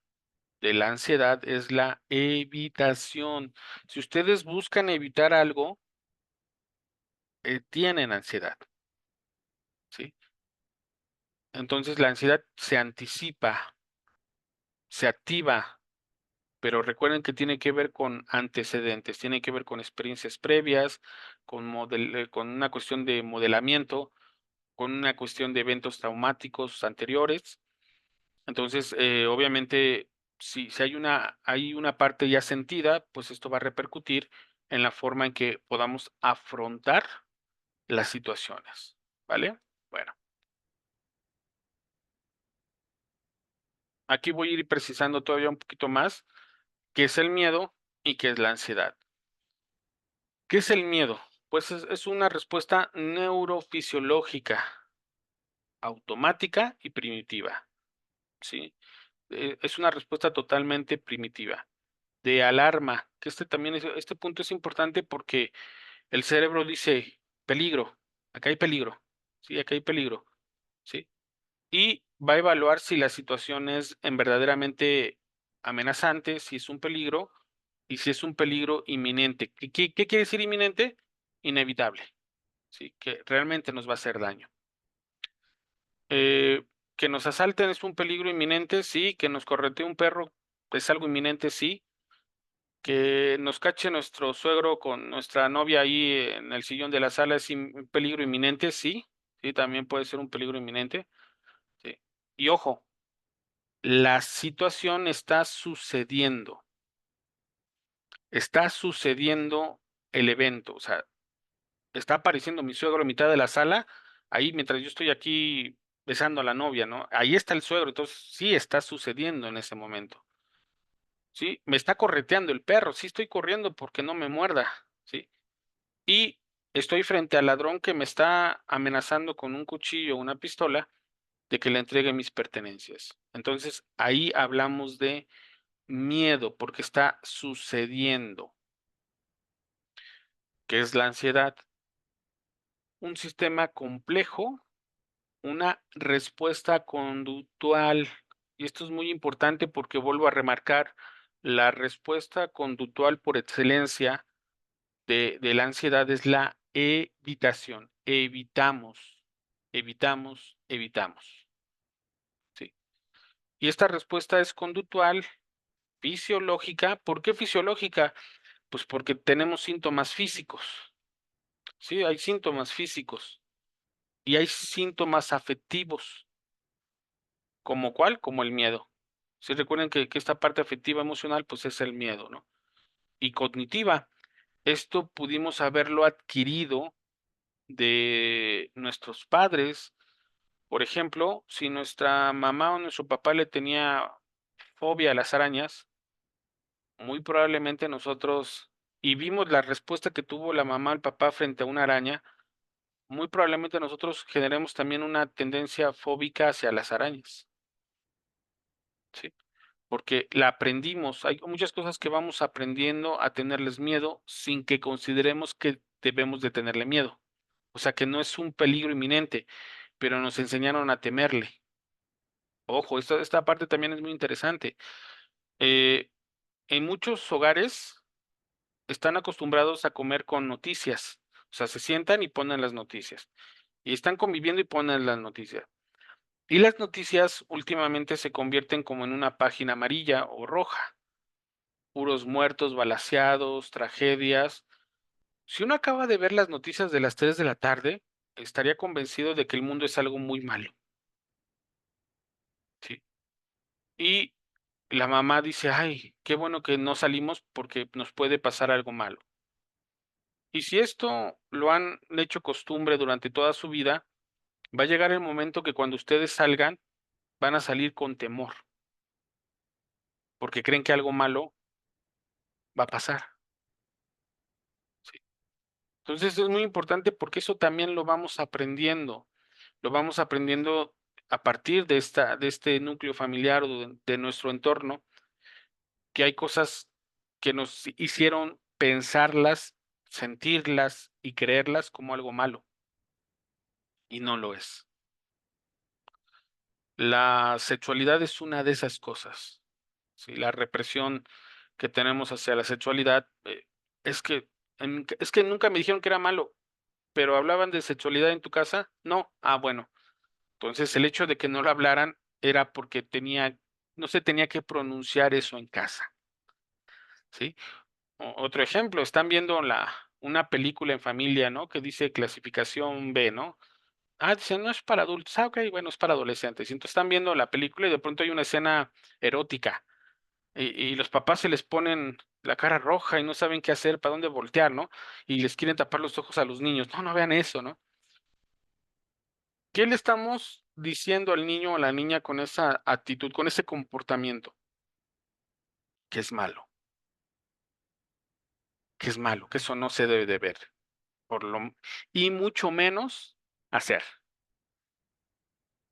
de la ansiedad es la evitación. Si ustedes buscan evitar algo, tienen ansiedad, ¿sí? Entonces la ansiedad se anticipa, se activa, pero recuerden que tiene que ver con antecedentes, tiene que ver con experiencias previas, con una cuestión de modelamiento, con una cuestión de eventos traumáticos anteriores. Entonces, obviamente, si hay una parte ya sentida, pues esto va a repercutir en la forma en que podamos afrontar las situaciones, ¿vale? Bueno, aquí voy a ir precisando todavía un poquito más qué es el miedo y qué es la ansiedad. ¿Qué es el miedo? Pues es una respuesta neurofisiológica, automática y primitiva, ¿sí? Es una respuesta totalmente primitiva, de alarma, que este punto es importante porque el cerebro dice: "Peligro, acá hay peligro, sí, acá hay peligro", ¿sí? Y va a evaluar si la situación es en verdaderamente amenazante, si es un peligro y si es un peligro inminente. ¿Qué quiere decir inminente? Inevitable, ¿sí? Que realmente nos va a hacer daño. Que nos asalten es un peligro inminente, sí. Que nos corretee un perro es algo inminente, sí. Que nos cache nuestro suegro con nuestra novia ahí en el sillón de la sala es un peligro inminente, sí. Sí, también puede ser un peligro inminente, sí. Y ojo, la situación está sucediendo el evento, o sea, está apareciendo mi suegro a mitad de la sala, ahí mientras yo estoy aquí besando a la novia, ¿no? Ahí está el suegro, entonces sí está sucediendo en ese momento, ¿sí? Me está correteando el perro, sí estoy corriendo porque no me muerda, ¿sí? Y estoy frente al ladrón que me está amenazando con un cuchillo o una pistola de que le entregue mis pertenencias. Entonces, ahí hablamos de miedo porque está sucediendo, que es la ansiedad. Un sistema complejo, una respuesta conductual. Y esto es muy importante porque vuelvo a remarcar, la respuesta conductual por excelencia de la ansiedad es la evitación. Evitamos, evitamos, evitamos. ¿Sí? Y esta respuesta es conductual, fisiológica. ¿Por qué fisiológica? Pues porque tenemos síntomas físicos. Sí, hay síntomas físicos y hay síntomas afectivos. ¿Como cuál? Como el miedo. Si recuerden que esta parte afectiva emocional, pues es el miedo, ¿no? Y cognitiva, esto pudimos haberlo adquirido de nuestros padres. Por ejemplo, si nuestra mamá o nuestro papá le tenía fobia a las arañas, muy probablemente nosotros, y vimos la respuesta que tuvo la mamá o el papá frente a una araña, muy probablemente nosotros generemos también una tendencia fóbica hacia las arañas, ¿sí? Porque la aprendimos. Hay muchas cosas que vamos aprendiendo a tenerles miedo sin que consideremos que debemos de tenerle miedo. O sea, que no es un peligro inminente, pero nos enseñaron a temerle. Ojo, esta parte también es muy interesante. Eh, en muchos hogares están acostumbrados a comer con noticias. O sea, se sientan y ponen las noticias. Y están conviviendo y ponen las noticias. Y las noticias últimamente se convierten como en una página amarilla o roja. Puros muertos, balaceados, tragedias. Si uno acaba de ver las noticias de las 3 de la tarde, estaría convencido de que el mundo es algo muy malo, ¿sí? Y la mamá dice: "Ay, qué bueno que no salimos porque nos puede pasar algo malo". Y si esto lo han hecho costumbre durante toda su vida, va a llegar el momento que cuando ustedes salgan, van a salir con temor, porque creen que algo malo va a pasar, ¿sí? Entonces, es muy importante porque eso también lo vamos aprendiendo. Lo vamos aprendiendo a partir de este núcleo familiar o de nuestro entorno, que hay cosas que nos hicieron pensarlas, sentirlas y creerlas como algo malo, y no lo es. La sexualidad es una de esas cosas, ¿sí? La represión que tenemos hacia la sexualidad, es que es que nunca me dijeron que era malo, pero, ¿hablaban de sexualidad en tu casa? No. Ah, bueno. Entonces, el hecho de que no lo hablaran era porque no se tenía que pronunciar eso en casa, ¿sí? Otro ejemplo, están viendo una película en familia, ¿no? Que dice clasificación B, ¿no? Ah, dicen: "No es para adultos". Ah, okey, bueno, es para adolescentes. Y entonces están viendo la película y de pronto hay una escena erótica, y los papás se les ponen la cara roja y no saben qué hacer, para dónde voltear, ¿no? Y les quieren tapar los ojos a los niños. No, no vean eso, ¿no? ¿Qué le estamos diciendo al niño o a la niña con esa actitud, con ese comportamiento? Que es malo. que es malo, que eso no se debe de ver, y mucho menos hacer.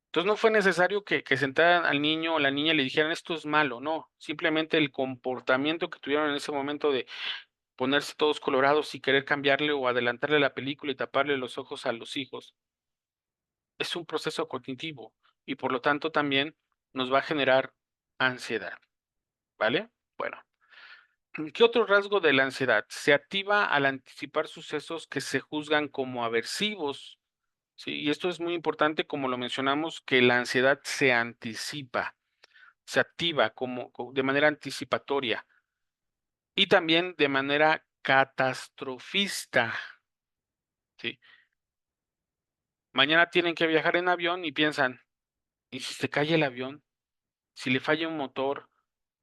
Entonces no fue necesario que sentaran al niño o la niña y le dijeran esto es malo, no, simplemente el comportamiento que tuvieron en ese momento de ponerse todos colorados y querer cambiarle o adelantarle la película y taparle los ojos a los hijos, es un proceso cognitivo y por lo tanto también nos va a generar ansiedad, ¿vale? Bueno, ¿qué otro rasgo de la ansiedad? Se activa al anticipar sucesos que se juzgan como aversivos, ¿sí? Y esto es muy importante, como lo mencionamos, que la ansiedad se anticipa, se activa de manera anticipatoria y también de manera catastrofista, ¿sí? Mañana tienen que viajar en avión y piensan, ¿y si se cae el avión? ¿Si le falla un motor?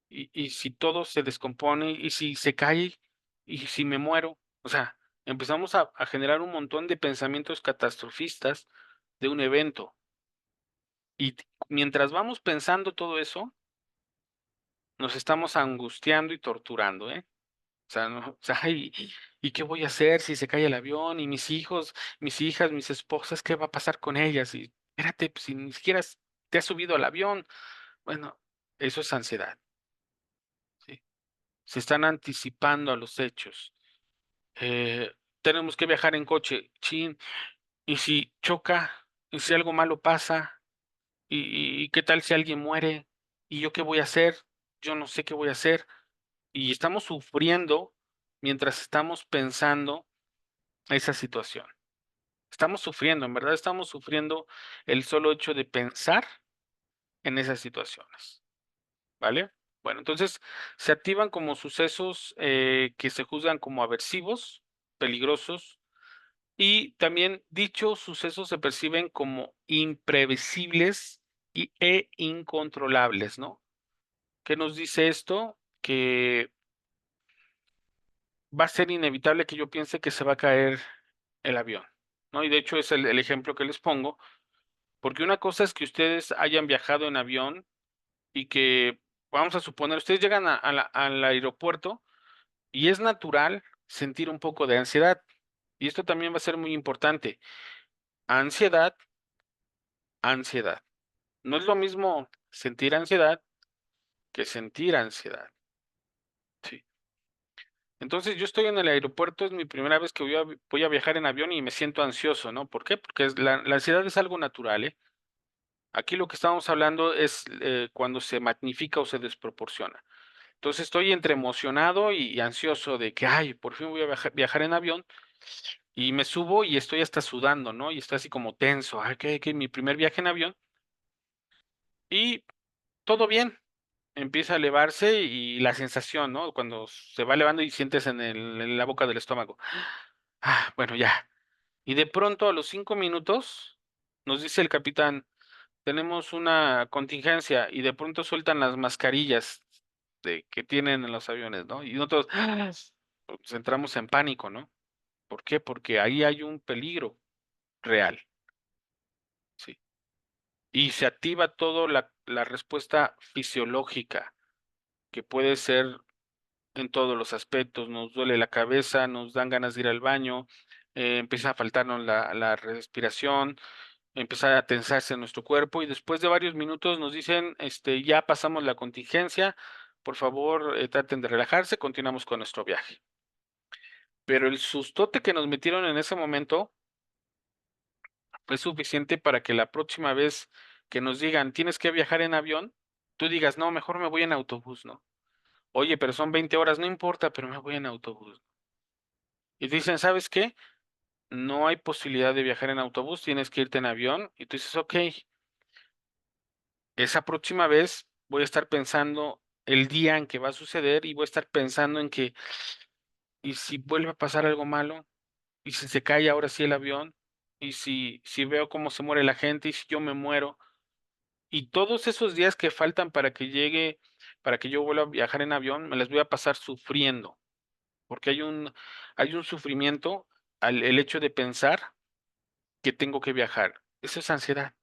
¿Y si todo se descompone? ¿Y si se cae? ¿Y si me muero? O sea, empezamos a generar un montón de pensamientos catastrofistas de un evento. Y mientras vamos pensando todo eso, nos estamos angustiando y torturando, ¿eh? O sea, no, o sea, ¿y qué voy a hacer si se cae el avión? ¿Y mis hijos, mis hijas, mis esposas, qué va a pasar con ellas? Y espérate, pues, si ni siquiera te has subido al avión. Bueno, eso es ansiedad, ¿sí? Se están anticipando a los hechos. Eh, Tenemos que viajar en coche, chin, ¿y si choca? ¿Y si algo malo pasa? ¿Y qué tal si alguien muere? ¿Y yo qué voy a hacer? Yo no sé qué voy a hacer. Y estamos sufriendo mientras estamos pensando esa situación. Estamos sufriendo, en verdad estamos sufriendo el solo hecho de pensar en esas situaciones, ¿vale? Bueno, entonces se activan como sucesos que se juzgan como aversivos, peligrosos, y también dichos sucesos se perciben como imprevisibles e incontrolables, ¿no? ¿Qué nos dice esto? Que va a ser inevitable que yo piense que se va a caer el avión, ¿no? Y de hecho es el ejemplo que les pongo, porque una cosa es que ustedes hayan viajado en avión y que, vamos a suponer, ustedes llegan al aeropuerto y es natural sentir un poco de ansiedad. Y esto también va a ser muy importante. Ansiedad, ansiedad. No es lo mismo sentir ansiedad que sentir ansiedad. Sí. Entonces yo estoy en el aeropuerto, es mi primera vez que voy a viajar en avión y me siento ansioso, ¿no? ¿Por qué? Porque la ansiedad es algo natural, ¿eh? Aquí lo que estamos hablando es cuando se magnifica o se desproporciona. Entonces estoy entre emocionado y ansioso de que, ay, por fin voy a viajar en avión y me subo y estoy hasta sudando, ¿no? Y estoy así como tenso, ay, que mi primer viaje en avión y todo bien, empieza a elevarse y la sensación, ¿no? Cuando se va elevando y sientes en la boca del estómago. Ah, bueno, ya. Y de pronto a los 5 minutos nos dice el capitán, tenemos una contingencia y de pronto sueltan las mascarillas que tienen en los aviones, ¿no? Y nosotros pues, entramos en pánico, ¿no? ¿Por qué? Porque ahí hay un peligro real, ¿sí? Y se activa toda la respuesta fisiológica, que puede ser en todos los aspectos, nos duele la cabeza, nos dan ganas de ir al baño, empieza a faltarnos la respiración, empieza a tensarse nuestro cuerpo y después de varios minutos nos dicen, ya pasamos la contingencia, por favor, traten de relajarse, continuamos con nuestro viaje. Pero el sustote que nos metieron en ese momento fue suficiente para que la próxima vez que nos digan, tienes que viajar en avión, tú digas, no, mejor me voy en autobús, ¿no? Oye, pero son 20 horas, no importa, pero me voy en autobús. Y dicen, ¿sabes qué? No hay posibilidad de viajar en autobús, tienes que irte en avión. Y tú dices, ok, esa próxima vez voy a estar pensando el día en que va a suceder y voy a estar pensando en que, ¿y si vuelve a pasar algo malo? ¿Y si se cae ahora sí el avión? ¿Y si veo cómo se muere la gente? ¿Y si yo me muero? Y todos esos días que faltan para que llegue, para que yo vuelva a viajar en avión, me las voy a pasar sufriendo, porque hay un sufrimiento el hecho de pensar que tengo que viajar. Eso es ansiedad.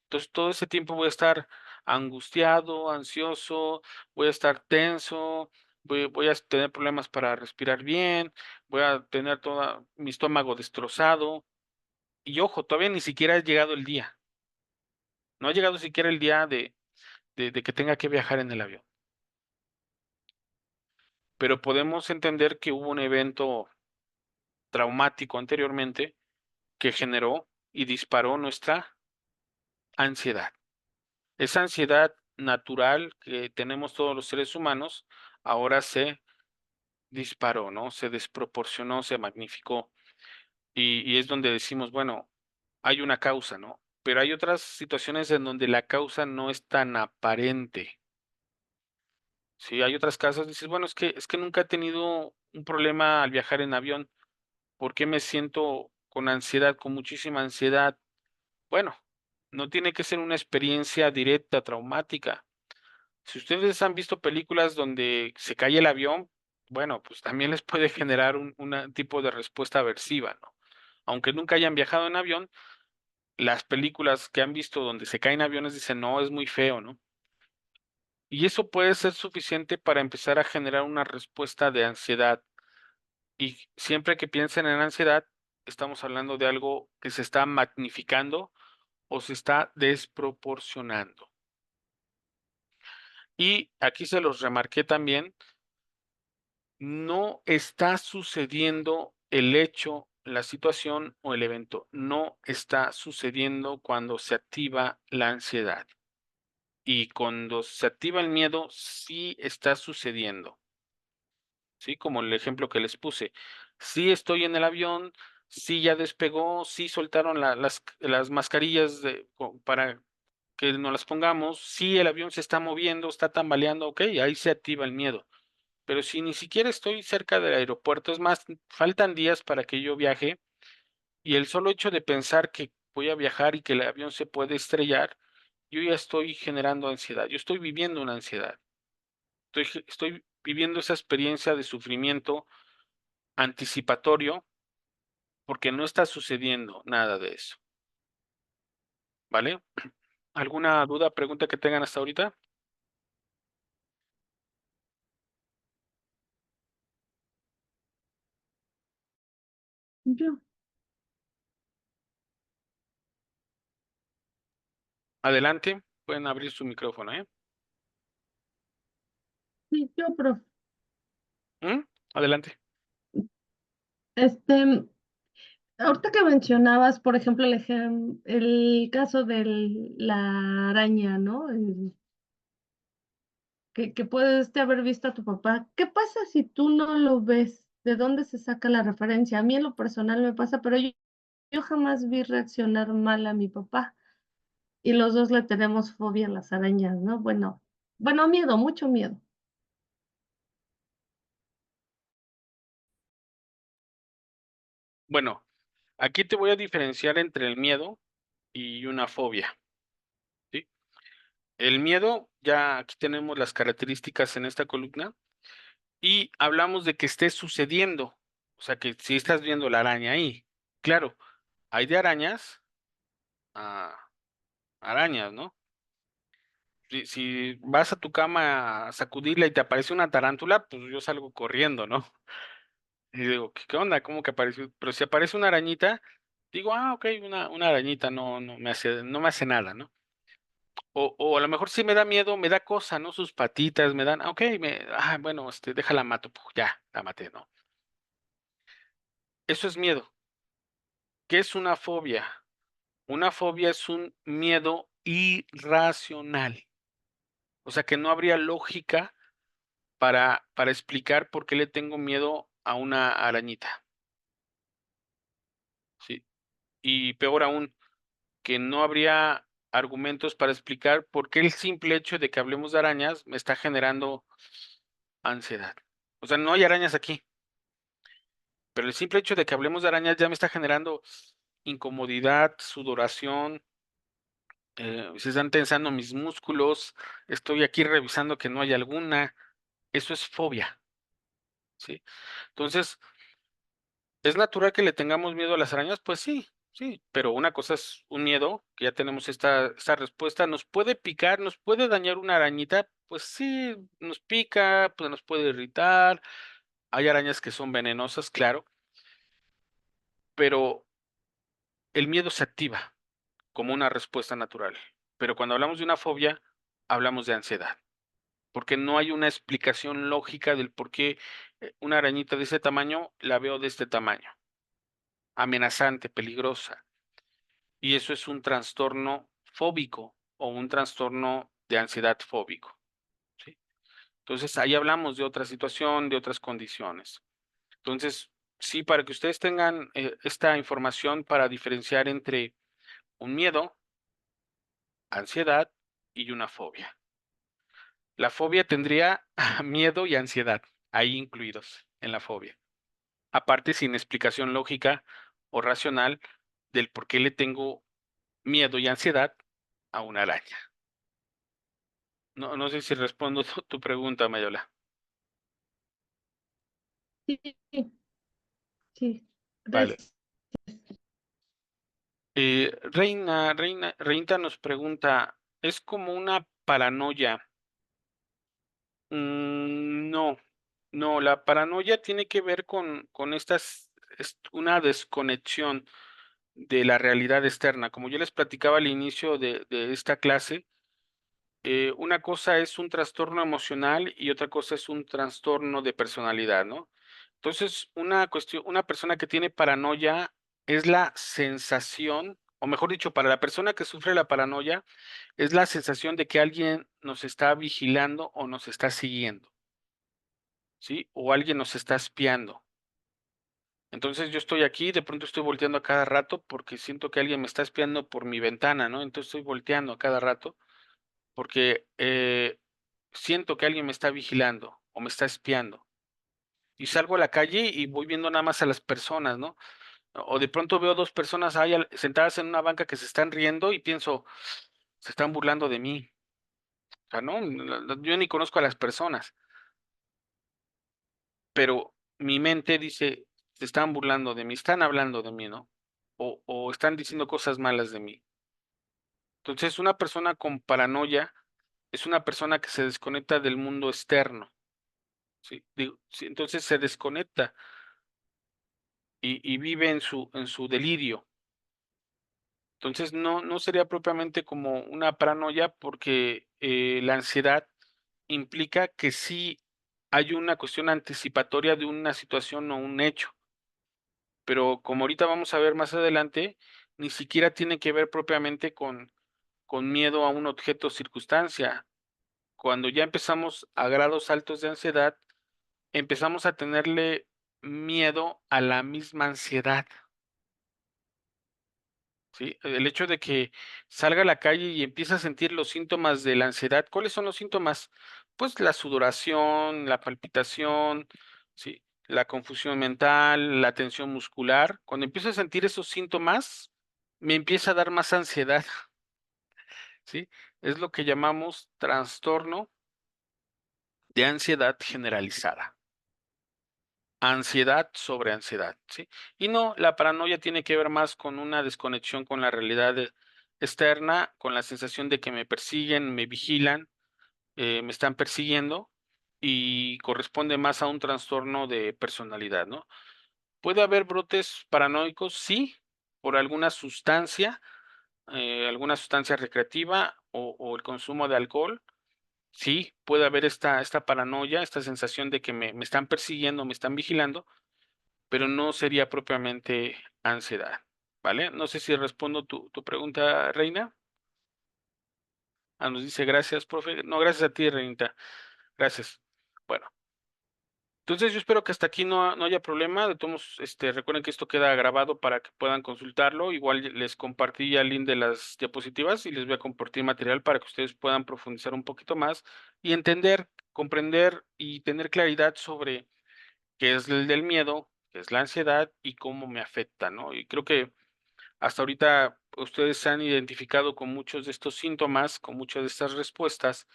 Entonces, todo ese tiempo voy a estar angustiado, ansioso, voy a estar tenso, voy a tener problemas para respirar bien, voy a tener todo mi estómago destrozado. Y ojo, todavía ni siquiera ha llegado el día. No ha llegado siquiera el día de que tenga que viajar en el avión. Pero podemos entender que hubo un evento traumático anteriormente que generó y disparó nuestra ansiedad. Esa ansiedad natural que tenemos todos los seres humanos ahora se disparó, ¿no? Se desproporcionó, se magnificó. Y es donde decimos, bueno, hay una causa, ¿no? Pero hay otras situaciones en donde la causa no es tan aparente. Sí, hay otras causas, dices, bueno, es que nunca he tenido un problema al viajar en avión. ¿Por qué me siento con ansiedad, con muchísima ansiedad? Bueno, no tiene que ser una experiencia directa, traumática. Si ustedes han visto películas donde se cae el avión, bueno, pues también les puede generar un tipo de respuesta aversiva, ¿no? Aunque nunca hayan viajado en avión, las películas que han visto donde se caen aviones dicen, no, es muy feo, ¿no? Y eso puede ser suficiente para empezar a generar una respuesta de ansiedad. Y siempre que piensen en ansiedad, estamos hablando de algo que se está magnificando o se está desproporcionando. Y aquí se los remarqué también, no está sucediendo el hecho, la situación o el evento, no está sucediendo cuando se activa la ansiedad. Y cuando se activa el miedo, sí está sucediendo. ¿Sí? Como el ejemplo que les puse. Sí estoy en el avión, sí ya despegó, sí soltaron las mascarillas para que nos las pongamos, sí el avión se está moviendo, está tambaleando, ok, ahí se activa el miedo. Pero si ni siquiera estoy cerca del aeropuerto, es más, faltan días para que yo viaje y el solo hecho de pensar que voy a viajar y que el avión se puede estrellar, yo ya estoy generando ansiedad, yo estoy viviendo una ansiedad, estoy viviendo esa experiencia de sufrimiento anticipatorio porque no está sucediendo nada de eso, ¿vale? ¿Alguna duda, pregunta que tengan hasta ahorita? Yo, Adelante, pueden abrir su micrófono, ¿eh? sí, yo, profe. ¿Mm? Adelante. Este, ahorita que mencionabas, por ejemplo, el caso de la araña, ¿no? Que puedes haber visto a tu papá. ¿Qué pasa si tú no lo ves? ¿De dónde se saca la referencia? A mí en lo personal me pasa, pero yo jamás vi reaccionar mal a mi papá. Y los dos le tenemos fobia a las arañas, ¿no? Bueno, miedo, mucho miedo. Bueno, aquí te voy a diferenciar entre el miedo y una fobia, ¿sí? El miedo, ya aquí tenemos las características en esta columna y hablamos de que esté sucediendo, o sea que si estás viendo la araña ahí, claro, hay de arañas a arañas, ¿no? Si vas a tu cama a sacudirla y te aparece una tarántula, pues yo salgo corriendo, ¿no? Y digo, ¿qué onda? ¿Cómo que apareció? Pero si aparece una arañita, digo, ok, una arañita no me hace nada, ¿no? O a lo mejor sí me da miedo, me da cosa, ¿no? Sus patitas me dan, ok, bueno, déjala mato, pues ya, la maté, ¿no? Eso es miedo. ¿Qué es una fobia? Una fobia es un miedo irracional. O sea que no habría lógica para explicar por qué le tengo miedo a una arañita, ¿sí? Y peor aún, que no habría argumentos para explicar por qué el simple hecho de que hablemos de arañas me está generando ansiedad. O sea, no hay arañas aquí, pero el simple hecho de que hablemos de arañas ya me está generando incomodidad, sudoración, se están tensando mis músculos, estoy aquí revisando que no hay alguna. Eso es fobia, ¿sí? Entonces, ¿es natural que le tengamos miedo a las arañas? Pues sí, Sí, pero una cosa es un miedo, que ya tenemos esta respuesta, nos puede picar, nos puede dañar una arañita, pues sí, nos pica, pues nos puede irritar, hay arañas que son venenosas, claro, pero el miedo se activa como una respuesta natural. Pero cuando hablamos de una fobia, hablamos de ansiedad, porque no hay una explicación lógica del por qué una arañita de ese tamaño la veo de este tamaño, amenazante, peligrosa. Y eso es un trastorno fóbico o un trastorno de ansiedad fóbico, ¿sí? Entonces, ahí hablamos de otra situación, de otras condiciones. Entonces, sí, para que ustedes tengan esta información para diferenciar entre un miedo, ansiedad y una fobia. La fobia tendría miedo y ansiedad ahí incluidos en la fobia. Aparte, sin explicación lógica o racional del por qué le tengo miedo y ansiedad a una araña. No sé si respondo tu pregunta, Mayola. Sí, sí, Vale. gracias. Reinita nos pregunta, ¿es como una paranoia? No, no, la paranoia tiene que ver con es una desconexión de la realidad externa. Como yo les platicaba al inicio de esta clase, una cosa es un trastorno emocional y otra cosa es un trastorno de personalidad, ¿no? Entonces, una persona que tiene paranoia es la sensación, o mejor dicho, para la persona que sufre la paranoia, es la sensación de que alguien nos está vigilando o nos está siguiendo, ¿sí? O alguien nos está espiando. Entonces yo estoy aquí, de pronto estoy volteando a cada rato porque siento que alguien me está espiando por mi ventana, ¿no? Entonces estoy volteando a cada rato porque siento que alguien me está vigilando o me está espiando. Y salgo a la calle y voy viendo nada más a las personas, ¿no? O de pronto veo dos personas ahí sentadas en una banca que se están riendo y pienso, se están burlando de mí. O sea, no, yo ni conozco a las personas, pero mi mente dice, se están burlando de mí, están hablando de mí, ¿no? O están diciendo cosas malas de mí. Entonces, una persona con paranoia es una persona que se desconecta del mundo externo, ¿sí? Sí, entonces se desconecta y vive en su delirio. Entonces, no sería propiamente como una paranoia porque la ansiedad implica que sí hay una cuestión anticipatoria de una situación o un hecho, pero como ahorita vamos a ver más adelante, ni siquiera tiene que ver propiamente con miedo a un objeto o circunstancia. Cuando ya empezamos a grados altos de ansiedad, empezamos a tenerle miedo a la misma ansiedad. ¿Sí? El hecho de que salga a la calle y empiece a sentir los síntomas de la ansiedad, ¿cuáles son los síntomas? Pues la sudoración, la palpitación, ¿sí? La confusión mental, la tensión muscular. Cuando empiezo a sentir esos síntomas, me empieza a dar más ansiedad, ¿sí? Es lo que llamamos trastorno de ansiedad generalizada. Ansiedad sobre ansiedad, ¿sí? Y no, la paranoia tiene que ver más con una desconexión con la realidad externa, con la sensación de que me persiguen, me vigilan, me están persiguiendo y corresponde más a un trastorno de personalidad, ¿no? ¿Puede haber brotes paranoicos? Sí, por alguna sustancia recreativa o el consumo de alcohol. Sí, puede haber esta paranoia, esta sensación de que me están persiguiendo, me están vigilando, pero no sería propiamente ansiedad, ¿vale? No sé si respondo tu pregunta, Reina. Nos dice gracias, profe. No, gracias a ti, Reinita. Gracias. Bueno, entonces yo espero que hasta aquí no haya problema. De todos, recuerden que esto queda grabado para que puedan consultarlo. Igual les compartí ya el link de las diapositivas y les voy a compartir material para que ustedes puedan profundizar un poquito más y entender, comprender y tener claridad sobre qué es el del miedo, qué es la ansiedad y cómo me afecta, ¿no? Y creo que hasta ahorita ustedes se han identificado con muchos de estos síntomas, con muchas de estas respuestas,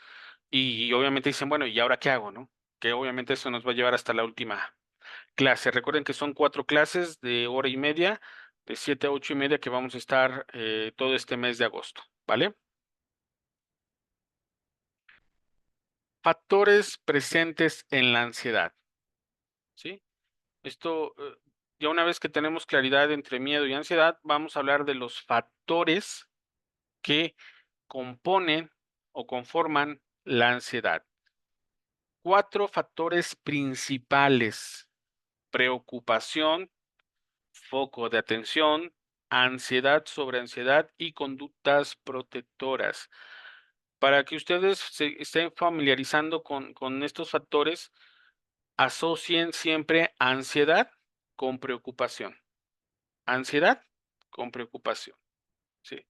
y obviamente dicen, bueno, ¿y ahora qué hago, no? Que obviamente eso nos va a llevar hasta la última clase. Recuerden que son 4 clases de hora y media de 7 a 8:30, que vamos a estar todo este mes de agosto, ¿vale? Factores presentes en la ansiedad, ¿sí? Esto, ya una vez que tenemos claridad entre miedo y ansiedad, vamos a hablar de los factores que componen o conforman la ansiedad. 4 factores principales: preocupación, foco de atención, ansiedad sobre ansiedad y conductas protectoras. Para que ustedes se estén familiarizando con estos factores, asocien siempre ansiedad con preocupación. Ansiedad con preocupación, ¿sí?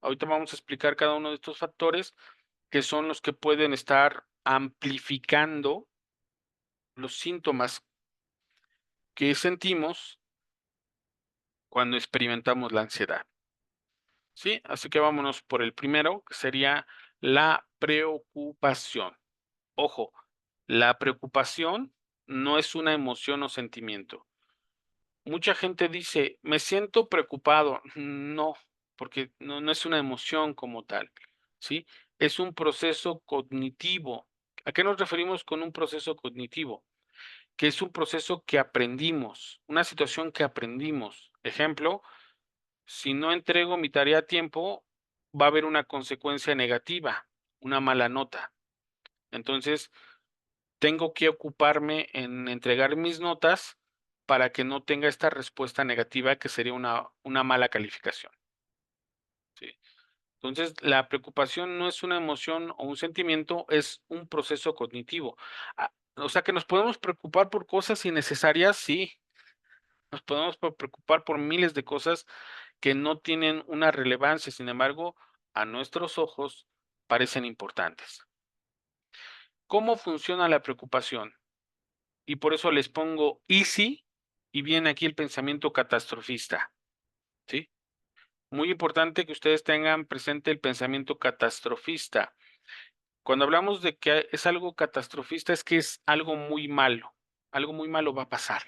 Ahorita vamos a explicar cada uno de estos factores, que son los que pueden estar amplificando los síntomas que sentimos cuando experimentamos la ansiedad, ¿sí? Así que vámonos por el primero, que sería la preocupación. Ojo, la preocupación no es una emoción o sentimiento. Mucha gente dice: "Me siento preocupado". No, porque no es una emoción como tal, ¿sí? Es un proceso cognitivo. ¿A qué nos referimos con un proceso cognitivo? Que es un proceso que aprendimos, una situación que aprendimos. Ejemplo, si no entrego mi tarea a tiempo, va a haber una consecuencia negativa, una mala nota. Entonces, tengo que ocuparme en entregar mis notas para que no tenga esta respuesta negativa, que sería una mala calificación, ¿sí? Entonces, la preocupación no es una emoción o un sentimiento, es un proceso cognitivo. O sea, que nos podemos preocupar por cosas innecesarias, sí, nos podemos preocupar por miles de cosas que no tienen una relevancia, sin embargo, a nuestros ojos parecen importantes. ¿Cómo funciona la preocupación? Y por eso les pongo easy, y viene aquí el pensamiento catastrofista, ¿sí? Muy importante que ustedes tengan presente el pensamiento catastrofista. Cuando hablamos de que es algo catastrofista, es que es algo muy malo va a pasar,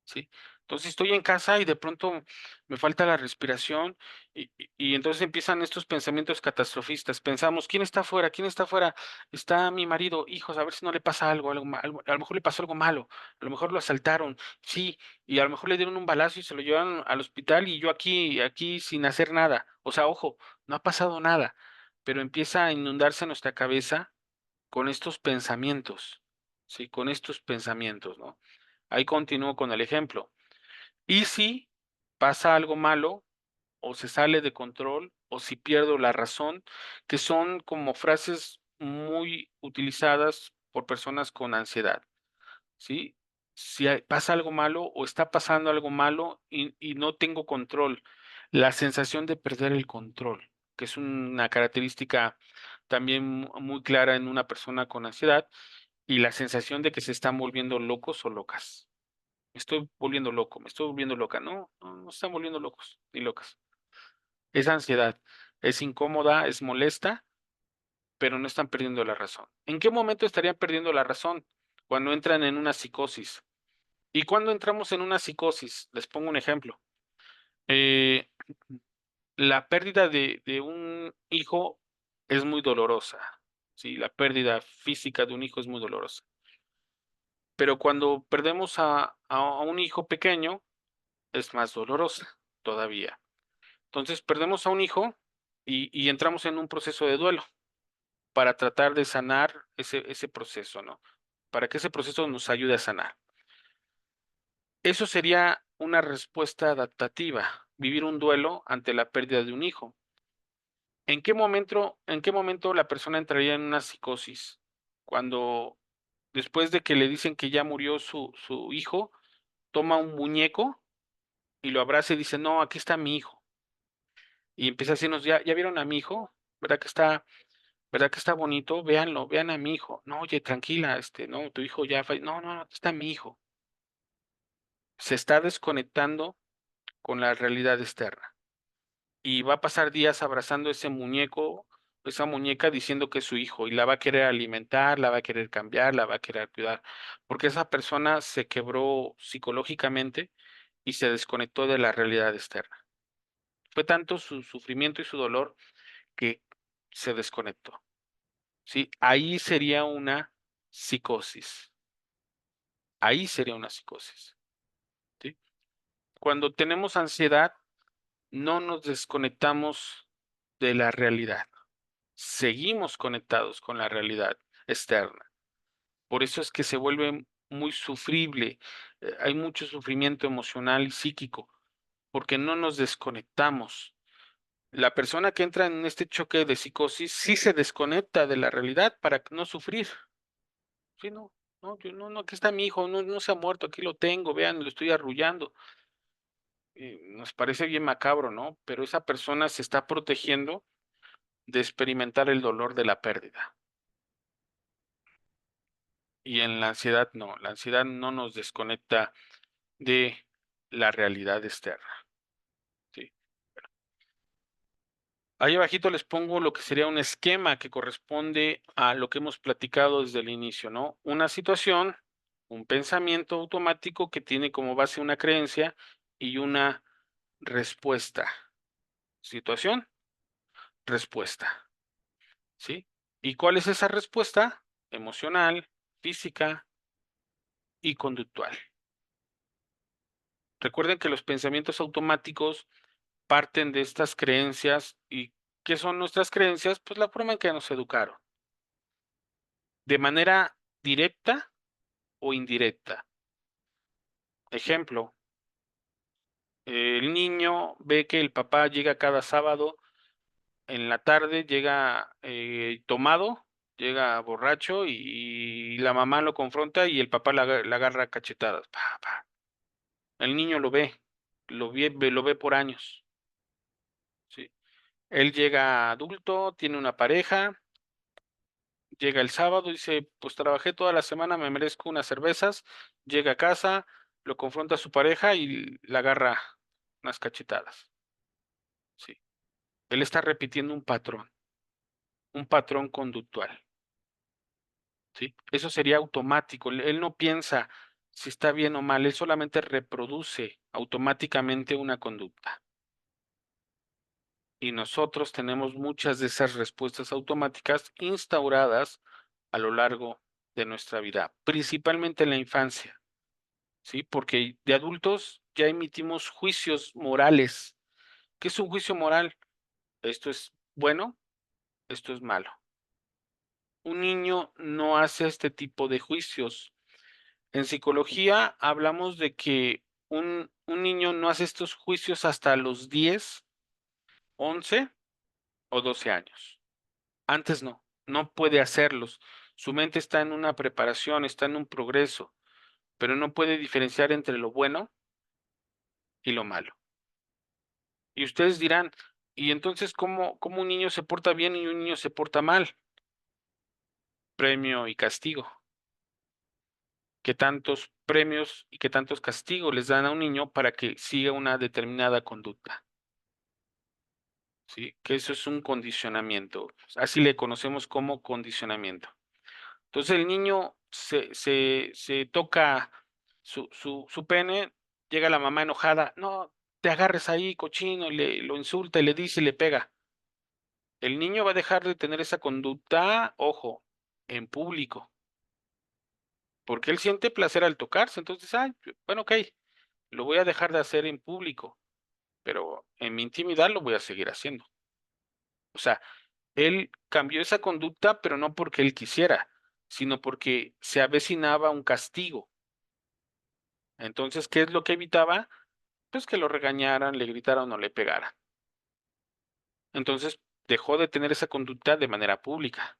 ¿sí? Entonces, estoy en casa y de pronto me falta la respiración y entonces empiezan estos pensamientos catastrofistas. Pensamos: "¿Quién está afuera? ¿Quién está afuera? Está mi marido, hijos, a ver si no le pasa algo, a lo mejor le pasó algo malo, a lo mejor lo asaltaron, sí, y a lo mejor le dieron un balazo y se lo llevaron al hospital y yo aquí sin hacer nada". O sea, ojo, no ha pasado nada, pero empieza a inundarse nuestra cabeza con estos pensamientos, ¿sí? Con estos pensamientos, ¿no? Ahí continúo con el ejemplo. Y si pasa algo malo, o se sale de control, o si pierdo la razón, que son como frases muy utilizadas por personas con ansiedad, ¿sí? Si pasa algo malo o está pasando algo malo y no tengo control, la sensación de perder el control, que es una característica también muy clara en una persona con ansiedad, y la sensación de que se están volviendo locos o locas. Me estoy volviendo loco, me estoy volviendo loca. No, no se están volviendo locos ni locas. Es ansiedad, es incómoda, es molesta, pero no están perdiendo la razón. ¿En qué momento estarían perdiendo la razón? Cuando entran en una psicosis. ¿Y cuando entramos en una psicosis? Les pongo un ejemplo. Eh, la pérdida de un hijo es muy dolorosa, ¿sí? La pérdida física de un hijo es muy dolorosa. Pero cuando perdemos a un hijo pequeño, es más dolorosa todavía. Entonces, perdemos a un hijo y entramos en un proceso de duelo para tratar de sanar ese proceso, ¿no? Para que ese proceso nos ayude a sanar. Eso sería una respuesta adaptativa, vivir un duelo ante la pérdida de un hijo. ¿En qué momento la persona entraría en una psicosis? Cuando después de que le dicen que ya murió su hijo, toma un muñeco y lo abraza y dice: "No, aquí está mi hijo". Y empieza a decirnos: "¿Ya vieron a mi hijo? ¿Verdad que está bonito? Véanlo, vean a mi hijo". "No, oye, tranquila, no, tu hijo ya falle". "No, no, no, aquí está mi hijo". Se está desconectando con la realidad externa, y va a pasar días abrazando ese muñeco, esa muñeca, diciendo que es su hijo, y la va a querer alimentar, la va a querer cambiar, la va a querer cuidar, porque esa persona se quebró psicológicamente y se desconectó de la realidad externa. Fue tanto su sufrimiento y su dolor que se desconectó. ¿Sí? Ahí sería una psicosis. Ahí sería una psicosis. ¿Sí? Cuando tenemos ansiedad, no nos desconectamos de la realidad. Seguimos conectados con la realidad externa. Por eso es que se vuelve muy sufrible. Hay mucho sufrimiento emocional y psíquico, porque no nos desconectamos. La persona que entra en este choque de psicosis sí se desconecta de la realidad para no sufrir. Sí, no, aquí está mi hijo, no se ha muerto, aquí lo tengo, vean, lo estoy arrullando. Nos parece bien macabro, ¿no? Pero esa persona se está protegiendo de experimentar el dolor de la pérdida. Y en la ansiedad no nos desconecta de la realidad externa. ¿Sí? Ahí abajito les pongo lo que sería un esquema que corresponde a lo que hemos platicado desde el inicio, ¿no? Una situación, un pensamiento automático que tiene como base una creencia y una respuesta. Situación, respuesta. ¿Sí? ¿Y cuál es esa respuesta? Emocional, física y conductual. Recuerden que los pensamientos automáticos parten de estas creencias. ¿Y qué son nuestras creencias? Pues la forma en que nos educaron. De manera directa o indirecta. Ejemplo, el niño ve que el papá llega cada sábado en la tarde, llega tomado, llega borracho y la mamá lo confronta y el papá la agarra a cachetadas. Pa, pa. El niño lo ve por años. ¿Sí? Él llega adulto, tiene una pareja, llega el sábado, dice, pues trabajé toda la semana, me merezco unas cervezas, llega a casa, lo confronta a su pareja y la agarra unas cachetadas. Sí. Él está repitiendo un patrón conductual. ¿Sí? Eso sería automático. Él no piensa si está bien o mal, él solamente reproduce automáticamente una conducta. Y nosotros tenemos muchas de esas respuestas automáticas instauradas a lo largo de nuestra vida, principalmente en la infancia, ¿sí? Porque de adultos ya emitimos juicios morales. ¿Qué es un juicio moral? Esto es bueno, esto es malo. Un niño no hace este tipo de juicios. En psicología hablamos de que un niño no hace estos juicios hasta los 10, 11 o 12 años. Antes no puede hacerlos. Su mente está en una preparación, está en un progreso, pero no puede diferenciar entre lo bueno y lo malo. Y ustedes dirán, ¿y entonces cómo un niño se porta bien y un niño se porta mal? Premio y castigo. ¿Qué tantos premios y qué tantos castigos les dan a un niño para que siga una determinada conducta? ¿Sí? Que eso es un condicionamiento. Así le conocemos como condicionamiento. Entonces el niño se toca su pene, llega la mamá enojada, no, te agarres ahí, cochino, y lo insulta y le dice y le pega. El niño va a dejar de tener esa conducta, ojo, en público, porque él siente placer al tocarse. Entonces, ay, bueno, ok, lo voy a dejar de hacer en público, pero en mi intimidad lo voy a seguir haciendo. O sea, él cambió esa conducta, pero no porque él quisiera, sino porque se avecinaba un castigo. Entonces, ¿qué es lo que evitaba? Pues que lo regañaran, le gritaran o le pegaran. Entonces, dejó de tener esa conducta de manera pública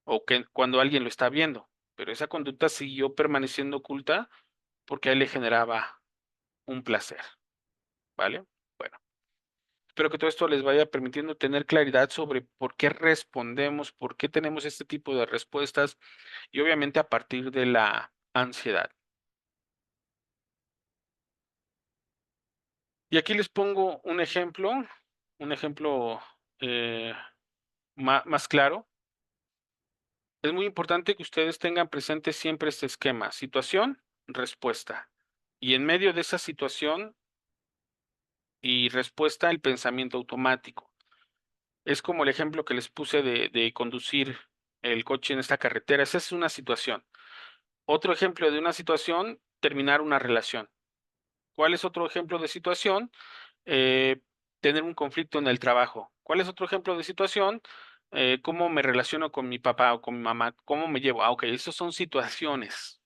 o que cuando alguien lo está viendo, pero esa conducta siguió permaneciendo oculta porque a él le generaba un placer, ¿vale? Bueno, espero que todo esto les vaya permitiendo tener claridad sobre por qué respondemos, por qué tenemos este tipo de respuestas y obviamente a partir de la ansiedad. Y aquí les pongo un ejemplo eh, más claro. Es muy importante que ustedes tengan presente siempre este esquema: situación, respuesta. Y en medio de esa situación y respuesta, el pensamiento automático. Es como el ejemplo que les puse de conducir el coche en esta carretera. Esa es una situación. Otro ejemplo de una situación, terminar una relación. ¿Cuál es otro ejemplo de situación? Eh, tener un conflicto en el trabajo. ¿Cuál es otro ejemplo de situación? ¿Cómo me relaciono con mi papá o con mi mamá? ¿Cómo me llevo? Ah, ok, esas son situaciones.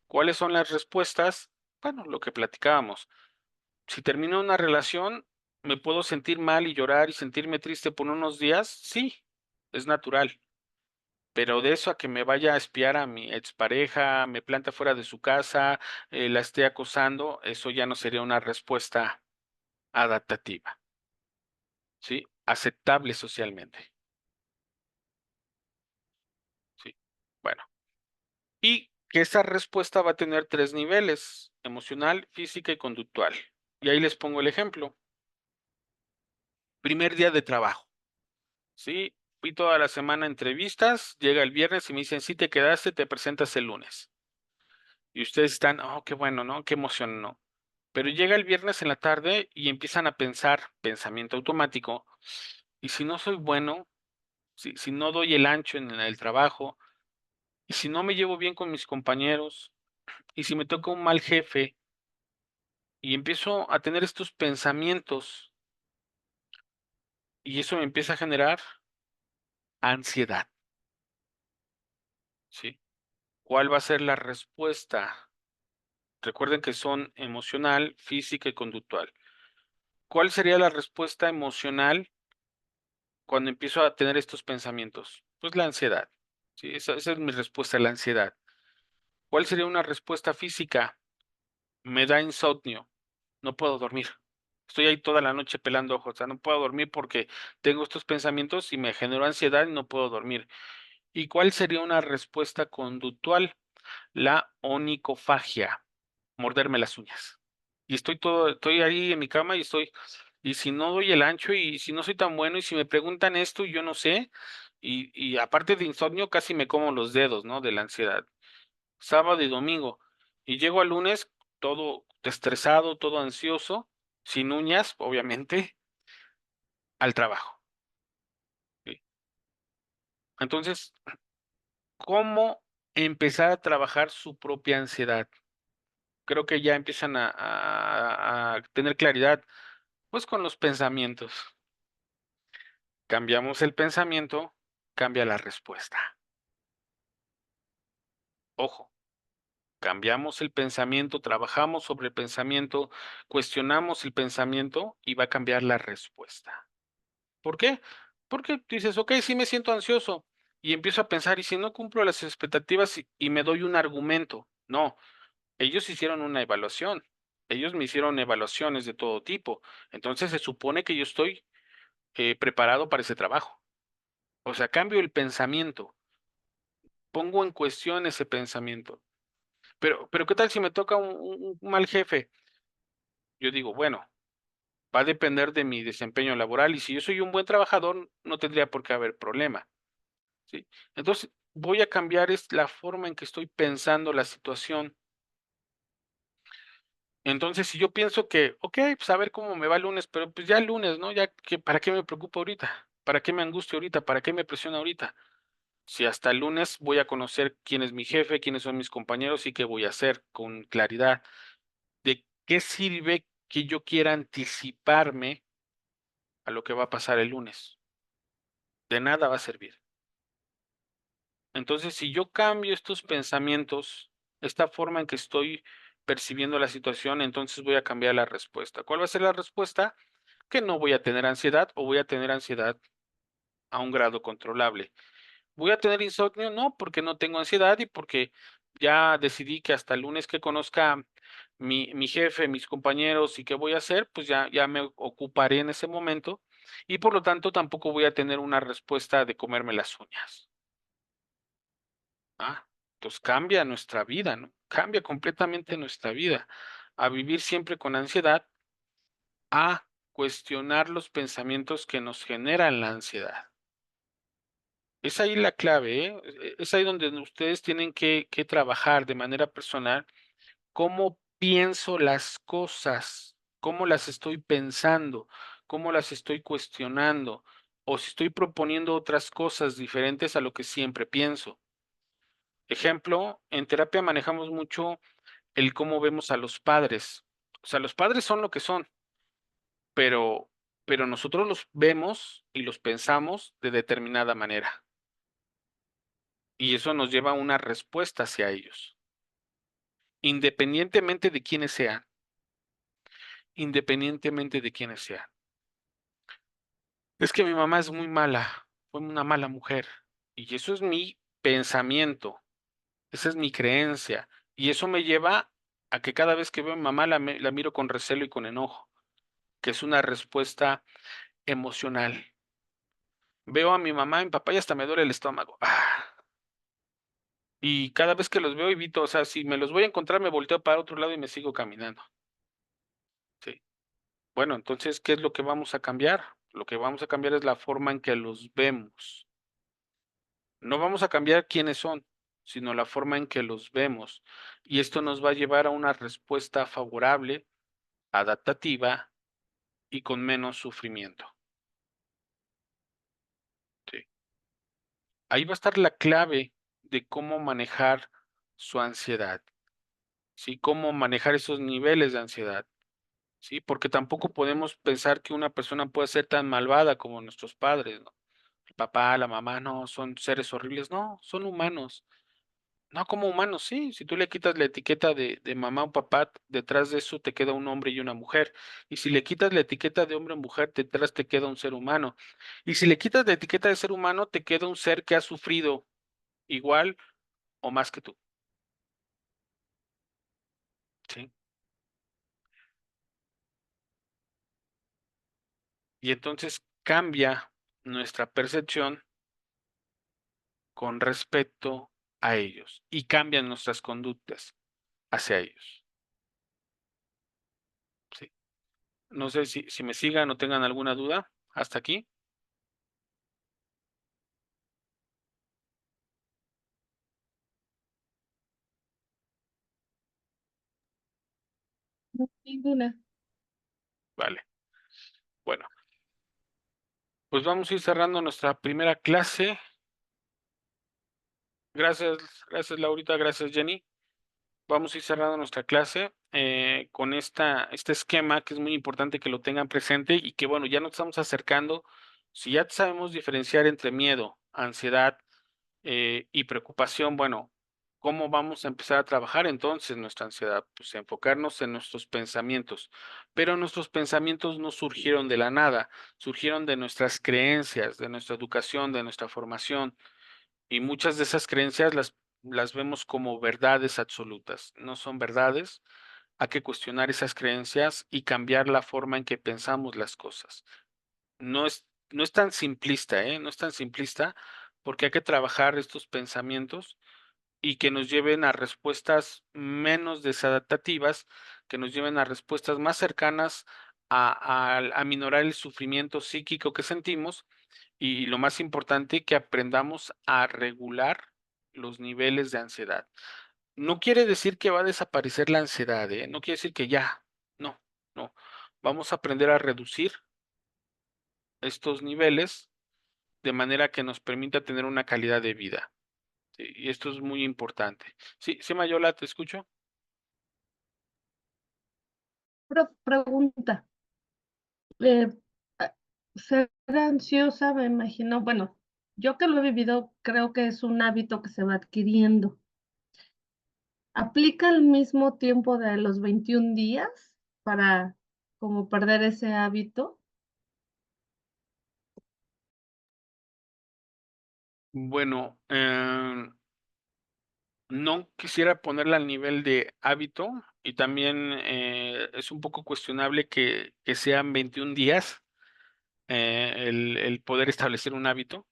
¿Cuáles son las respuestas? Bueno, lo que platicábamos. Si termino una relación, ¿me puedo sentir mal y llorar y sentirme triste por unos días? Sí, es natural. Pero de eso a que me vaya a espiar a mi expareja, me planta fuera de su casa, la esté acosando, eso ya no sería una respuesta adaptativa, ¿sí? Aceptable socialmente, ¿sí? Bueno, y que esa respuesta va a tener 3 niveles: emocional, física y conductual. Y ahí les pongo el ejemplo. Primer día de trabajo, ¿sí? Fui toda la semana a entrevistas, llega el viernes y me dicen: "Sí te quedaste, te presentas el lunes". Y ustedes están: "Oh, qué bueno, ¿no? Qué emoción", ¿no? Pero llega el viernes en la tarde y empiezan a pensar, pensamiento automático: "¿Y si no soy bueno? Si no doy el ancho en el trabajo, y si no me llevo bien con mis compañeros, y si me toca un mal jefe", y empiezo a tener estos pensamientos, y eso me empieza a generar ansiedad, ¿sí? ¿Cuál va a ser la respuesta? Recuerden que son emocional, física y conductual. ¿Cuál sería la respuesta emocional cuando empiezo a tener estos pensamientos? Pues la ansiedad, ¿sí? Esa es mi respuesta, la ansiedad. ¿Cuál sería una respuesta física? Me da insomnio, no puedo dormir. Estoy ahí toda la noche pelando ojos, o sea, no puedo dormir porque tengo estos pensamientos y me generó ansiedad y no puedo dormir. ¿Y cuál sería una respuesta conductual? La onicofagia, morderme las uñas. Y estoy ahí en mi cama y si no doy el ancho y si no soy tan bueno y si me preguntan esto y yo no sé, y aparte de insomnio casi me como los dedos, ¿no? De la ansiedad. Sábado y domingo. Y llego al lunes todo estresado, todo ansioso, sin uñas, obviamente, al trabajo, ¿sí? Entonces, ¿cómo empezar a trabajar su propia ansiedad? Creo que ya empiezan a tener claridad, pues, con los pensamientos. Cambiamos el pensamiento, cambia la respuesta. Ojo, cambiamos el pensamiento, trabajamos sobre el pensamiento, cuestionamos el pensamiento y va a cambiar la respuesta. ¿Por qué? Porque dices: "Okey, sí me siento ansioso", y empiezo a pensar, ¿y si no cumplo las expectativas? Y me doy un argumento. No, ellos hicieron una evaluación, ellos me hicieron evaluaciones de todo tipo, entonces se supone que yo estoy, preparado para ese trabajo. O sea, cambio el pensamiento, pongo en cuestión ese pensamiento. Pero, ¿qué tal si me toca un mal jefe? Yo digo: "Bueno, va a depender de mi desempeño laboral, y si yo soy un buen trabajador, no tendría por qué haber problema". ¿Sí? Entonces, voy a cambiar es la forma en que estoy pensando la situación. Entonces, si yo pienso que, okey, pues a ver cómo me va el lunes, pero pues ya el lunes, ¿no? Ya que, ¿para qué me preocupo ahorita? ¿Para qué me angustio ahorita? ¿Para qué me presiono ahorita? Si hasta el lunes voy a conocer quién es mi jefe, quiénes son mis compañeros y qué voy a hacer con claridad. ¿De qué sirve que yo quiera anticiparme a lo que va a pasar el lunes? De nada va a servir. Entonces, si yo cambio estos pensamientos, esta forma en que estoy percibiendo la situación, entonces voy a cambiar la respuesta. ¿Cuál va a ser la respuesta? Que no voy a tener ansiedad o voy a tener ansiedad a un grado controlable. ¿Voy a tener insomnio? No, porque no tengo ansiedad y porque ya decidí que hasta el lunes que conozca mi jefe, mis compañeros y qué voy a hacer, pues ya me ocuparé en ese momento y por lo tanto tampoco voy a tener una respuesta de comerme las uñas. Entonces cambia nuestra vida, ¿no? Cambia completamente nuestra vida. A vivir siempre con ansiedad, a cuestionar los pensamientos que nos generan la ansiedad. Es ahí la clave, ¿eh? Es ahí donde ustedes tienen que trabajar de manera personal cómo pienso las cosas, cómo las estoy pensando, cómo las estoy cuestionando, o si estoy proponiendo otras cosas diferentes a lo que siempre pienso. Ejemplo, en terapia manejamos mucho el cómo vemos a los padres. O sea, los padres son lo que son, pero, pero nosotros los vemos y los pensamos de determinada manera. Y eso nos lleva a una respuesta hacia ellos, independientemente de quiénes sean, independientemente de quiénes sean. Es que mi mamá es muy mala, fue una mala mujer. Y eso es mi pensamiento, esa es mi creencia. Y eso me lleva a que cada vez que veo a mi mamá la miro con recelo y con enojo, que es una respuesta emocional. Veo a mi mamá, mi papá y hasta me duele el estómago. Y cada vez que los veo evito, o sea, si me los voy a encontrar, me volteo para otro lado y me sigo caminando. Sí. Bueno, entonces, ¿qué es lo que vamos a cambiar? Lo que vamos a cambiar es la forma en que los vemos. No vamos a cambiar quiénes son, sino la forma en que los vemos. Y esto nos va a llevar a una respuesta favorable, adaptativa y con menos sufrimiento. Sí. Ahí va a estar la clave de cómo manejar su ansiedad, ¿sí? Cómo manejar esos niveles de ansiedad, ¿sí? Porque tampoco podemos pensar que una persona puede ser tan malvada como nuestros padres, ¿no? El papá, la mamá, no, son seres horribles, no, son humanos. No, como humanos, sí. Si tú le quitas la etiqueta de mamá o papá, detrás de eso te queda un hombre y una mujer. Y si le quitas la etiqueta de hombre o mujer, detrás te queda un ser humano. Y si le quitas la etiqueta de ser humano, te queda un ser que ha sufrido igual o más que tú. ¿Sí? Y entonces cambia nuestra percepción con respecto a ellos y cambian nuestras conductas hacia ellos. ¿Sí? No sé si me sigan o tengan alguna duda hasta aquí. No, ninguna. Vale. Bueno, pues vamos a ir cerrando nuestra primera clase. Gracias, gracias Laurita, gracias Jenny. Vamos a ir cerrando nuestra clase con este esquema que es muy importante que lo tengan presente y que bueno, ya nos estamos acercando. Si ya sabemos diferenciar entre miedo, ansiedad y preocupación, bueno, ¿cómo vamos a empezar a trabajar entonces nuestra ansiedad? Pues enfocarnos en nuestros pensamientos, pero nuestros pensamientos no surgieron de la nada, surgieron de nuestras creencias, de nuestra educación, de nuestra formación. Y muchas de esas creencias las vemos como verdades absolutas. No son verdades. Hay que cuestionar esas creencias y cambiar la forma en que pensamos las cosas. No es tan simplista, ¿eh? No es tan simplista porque hay que trabajar estos pensamientos y que nos lleven a respuestas menos desadaptativas, que nos lleven a respuestas más cercanas a minorar el sufrimiento psíquico que sentimos y lo más importante, que aprendamos a regular los niveles de ansiedad. No quiere decir que va a desaparecer la ansiedad, ¿eh? No quiere decir que ya, no, no. Vamos a aprender a reducir estos niveles de manera que nos permita tener una calidad de vida. Sí, y esto es muy importante. Sí, sí, Mayola, te escucho. Pregunta. eh, ah, Ser ansiosa, me imagino, bueno, yo que lo he vivido, creo que es un hábito que se va adquiriendo. ¿Aplica el mismo tiempo de los 21 días para como perder ese hábito? Bueno, no quisiera ponerla al nivel de hábito y también es un poco cuestionable que sean 21 días el poder establecer un hábito.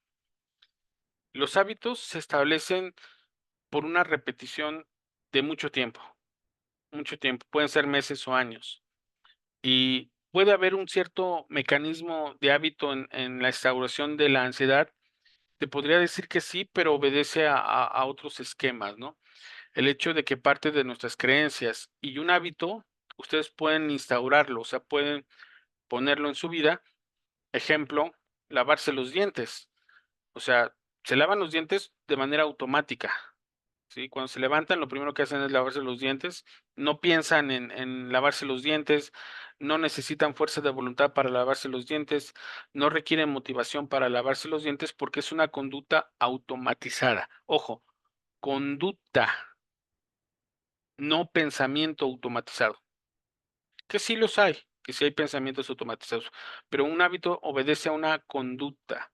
Los hábitos se establecen por una repetición de mucho tiempo, pueden ser meses o años. Y puede haber un cierto mecanismo de hábito en la instauración de la ansiedad. Te podría decir que sí, pero obedece a otros esquemas, ¿no? el hecho de que parte de nuestras creencias y un hábito, ustedes pueden instaurarlo, o sea, pueden ponerlo en su vida. Ejemplo, lavarse los dientes. O sea, se lavan los dientes de manera automática, ¿sí? Cuando se levantan, lo primero que hacen es lavarse los dientes, no piensan en lavarse los dientes, no necesitan fuerza de voluntad para lavarse los dientes, no requieren motivación para lavarse los dientes porque es una conducta automatizada. Ojo, conducta, no pensamiento automatizado. Que sí los hay, que sí hay pensamientos automatizados, pero un hábito obedece a una conducta,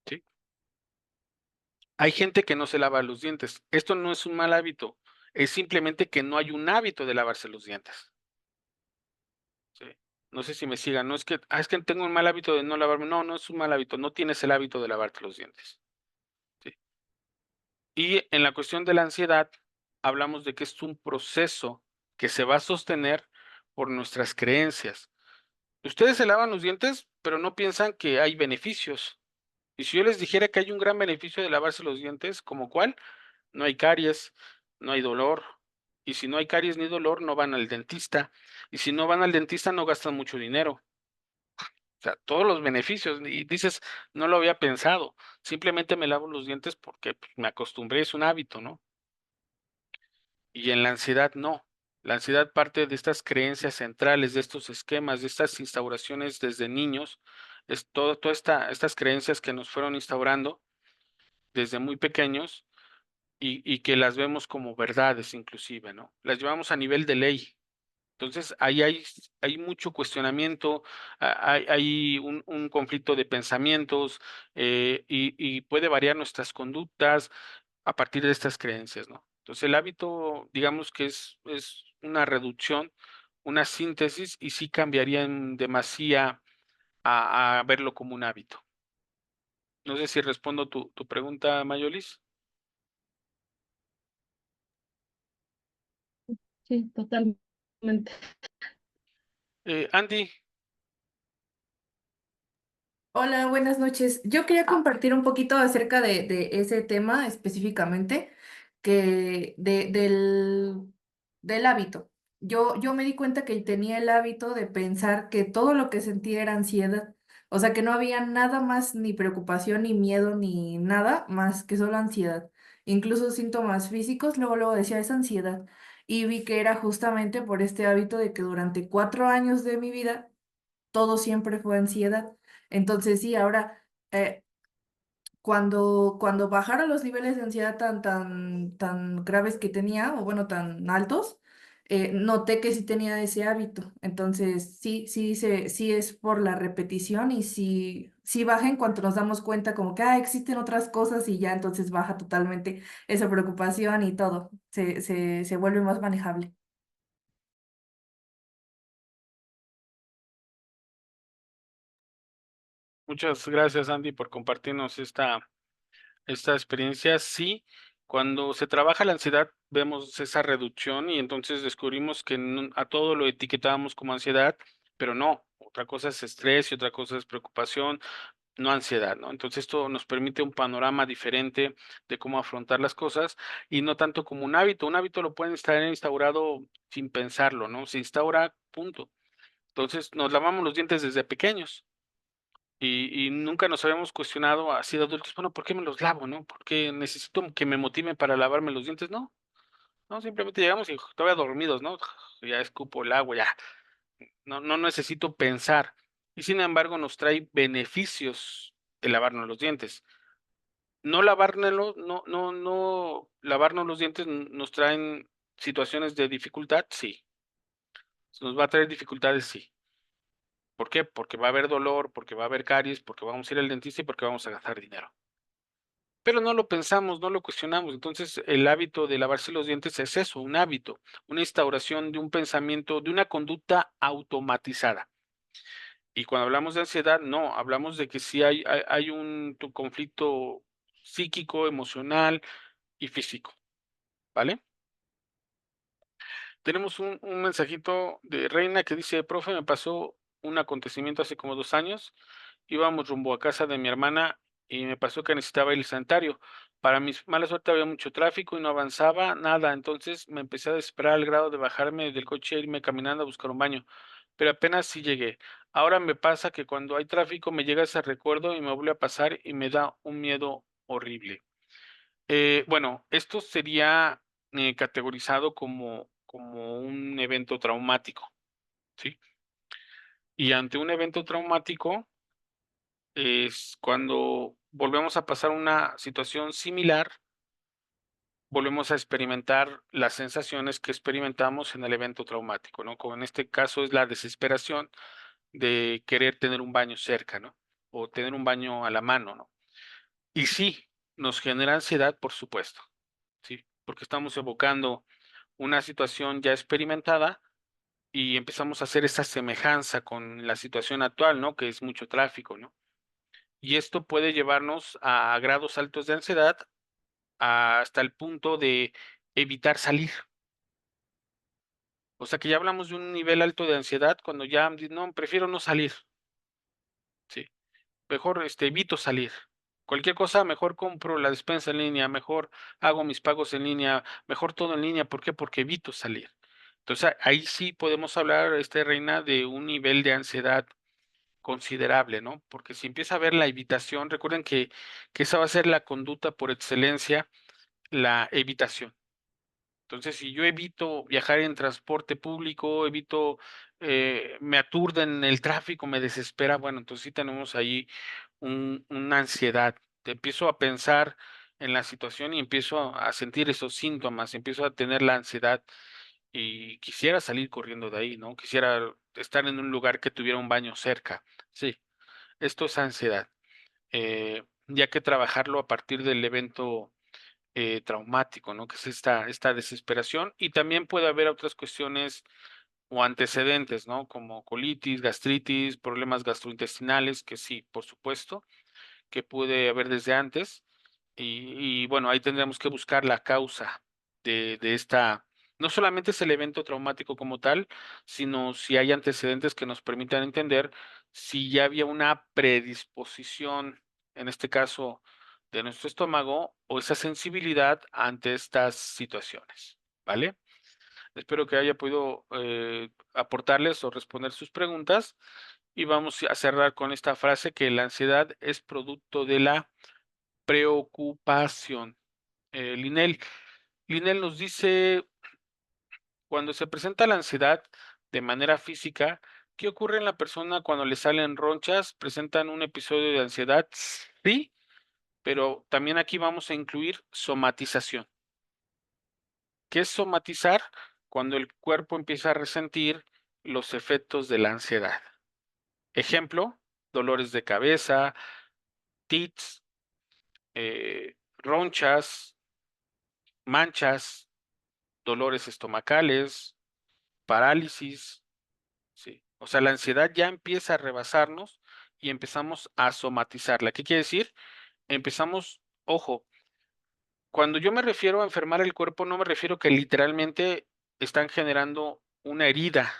¿sí? Hay gente que no se lava los dientes. Esto no es un mal hábito, es simplemente que no hay un hábito de lavarse los dientes, ¿sí? No sé si me sigan, no es que, es que tengo un mal hábito de no lavarme, no, no es un mal hábito, no tienes el hábito de lavarte los dientes, ¿sí? Y en la cuestión de la ansiedad, hablamos de que es un proceso que se va a sostener por nuestras creencias. Ustedes se lavan los dientes, pero no piensan que hay beneficios. Y si yo les dijera que hay un gran beneficio de lavarse los dientes, ¿como cuál? No hay caries, no hay dolor. Y si no hay caries ni dolor, no van al dentista. Y si no van al dentista, no gastan mucho dinero. O sea, todos los beneficios. Y dices, no lo había pensado. Simplemente me lavo los dientes porque pues, me acostumbré, es un hábito, ¿no? Y en la ansiedad, no. La ansiedad parte de estas creencias centrales, de estos esquemas, de estas instauraciones desde niños. Es todas estas creencias que nos fueron instaurando desde muy pequeños y que las vemos como verdades inclusive, ¿no? Las llevamos a nivel de ley. Entonces, ahí hay mucho cuestionamiento, hay un conflicto de pensamientos, y puede variar nuestras conductas a partir de estas creencias, ¿no? Entonces, el hábito, digamos que es una reducción, una síntesis, y sí cambiaría en demasía a verlo como un hábito. No sé si respondo tu pregunta, Mayolis. Sí, totalmente. Andy, Hola, buenas noches. Yo quería compartir un poquito acerca de ese tema específicamente, del hábito. Yo me di cuenta que tenía el hábito de pensar que todo lo que sentía era ansiedad. O sea, que no había nada más, ni preocupación, ni miedo, ni nada más que solo ansiedad. Incluso síntomas físicos, luego decía, es ansiedad. Y vi que era justamente por este hábito de que durante 4 años de mi vida todo siempre fue ansiedad. Entonces sí, ahora cuando bajaron los niveles de ansiedad tan graves que tenía, o bueno, tan altos, noté que sí tenía ese hábito. Entonces sí es por la repetición y sí baja en cuanto nos damos cuenta como que existen otras cosas y ya entonces baja totalmente esa preocupación y todo. Se vuelve más manejable. muchas gracias, Andy, por compartirnos esta experiencia. Sí, cuando se trabaja la ansiedad, vemos esa reducción y entonces descubrimos que a todo lo etiquetábamos como ansiedad, pero no. Otra cosa es estrés y otra cosa es preocupación, no ansiedad, ¿no? Entonces esto nos permite un panorama diferente de cómo afrontar las cosas y no tanto como un hábito. Un hábito lo pueden estar instaurado sin pensarlo, ¿no? Se instaura, punto. Entonces nos lavamos los dientes desde pequeños. Y nunca nos habíamos cuestionado así de adultos, bueno, ¿por qué me los lavo, no? ¿Por qué necesito que me motiven para lavarme los dientes? No, no, simplemente llegamos y todavía dormidos, ¿no? Ya escupo el agua, ya. No necesito pensar. Y sin embargo, nos trae beneficios el lavarnos los dientes. No lavárnoslos, no lavarnos los dientes nos traen situaciones de dificultad, sí. Nos va a traer dificultades, sí. ¿Por qué? Porque va a haber dolor, porque va a haber caries, porque vamos a ir al dentista y porque vamos a gastar dinero. Pero no lo pensamos, no lo cuestionamos. Entonces, el hábito de lavarse los dientes es eso, un hábito, una instauración de un pensamiento, de una conducta automatizada. Y cuando hablamos de ansiedad, no, hablamos de que sí hay un conflicto psíquico, emocional y físico, ¿vale? Tenemos un mensajito de Reina que dice, profe, me pasó un acontecimiento hace como 2 años. Íbamos rumbo a casa de mi hermana y me pasó que necesitaba ir al sanitario. Para mi mala suerte había mucho tráfico y no avanzaba nada, entonces me empecé a desesperar al grado de bajarme del coche e irme caminando a buscar un baño, pero apenas sí llegué. Ahora me pasa que cuando hay tráfico me llega ese recuerdo y me vuelve a pasar y me da un miedo horrible. Bueno, esto sería categorizado como un evento traumático, ¿sí? Y ante un evento traumático es cuando volvemos a pasar una situación similar, volvemos a experimentar las sensaciones que experimentamos en el evento traumático, ¿no? Como en este caso es la desesperación de querer tener un baño cerca, ¿no? O tener un baño a la mano, ¿no? Y sí, nos genera ansiedad, por supuesto, ¿sí? Porque estamos evocando una situación ya experimentada y empezamos a hacer esa semejanza con la situación actual, ¿no? Que es mucho tráfico, ¿no? Y esto puede llevarnos a grados altos de ansiedad hasta el punto de evitar salir. O sea que ya hablamos de un nivel alto de ansiedad cuando ya no, prefiero no salir, sí, mejor evito salir. Cualquier cosa, mejor compro la despensa en línea, mejor hago mis pagos en línea, mejor todo en línea. ¿Por qué? Porque evito salir. Entonces ahí sí podemos hablar, Reina, de un nivel de ansiedad considerable, ¿no? Porque si empieza a haber la evitación, recuerden que esa va a ser la conducta por excelencia, la evitación. Entonces, si yo evito viajar en transporte público, me aturda en el tráfico, me desespera, bueno, entonces sí tenemos ahí una ansiedad. Te empiezo a pensar en la situación y empiezo a sentir esos síntomas, empiezo a tener la ansiedad y quisiera salir corriendo de ahí, ¿no? Quisiera estar en un lugar que tuviera un baño cerca. Sí, esto es ansiedad. Ya que trabajarlo a partir del evento traumático, ¿no? Que es esta desesperación. Y también puede haber otras cuestiones o antecedentes, ¿no? Como colitis, gastritis, problemas gastrointestinales, que sí, por supuesto, que puede haber desde antes. Y bueno, ahí tendremos que buscar la causa de esta. No solamente es el evento traumático como tal, sino si hay antecedentes que nos permitan entender si ya había una predisposición, en este caso, de nuestro estómago o esa sensibilidad ante estas situaciones, ¿vale? Espero que haya podido aportarles o responder sus preguntas y vamos a cerrar con esta frase que la ansiedad es producto de la preocupación. Linel nos dice, cuando se presenta la ansiedad de manera física, ¿qué ocurre en la persona cuando le salen ronchas? ¿Presentan un episodio de ansiedad? Sí, pero también aquí vamos a incluir somatización. ¿Qué es somatizar? Cuando el cuerpo empieza a resentir los efectos de la ansiedad. Ejemplo, dolores de cabeza, tics, ronchas, manchas, dolores estomacales, parálisis, ¿sí? O sea, la ansiedad ya empieza a rebasarnos y empezamos a somatizarla. ¿Qué quiere decir? Empezamos, ojo, cuando yo me refiero a enfermar el cuerpo, no me refiero que literalmente están generando una herida.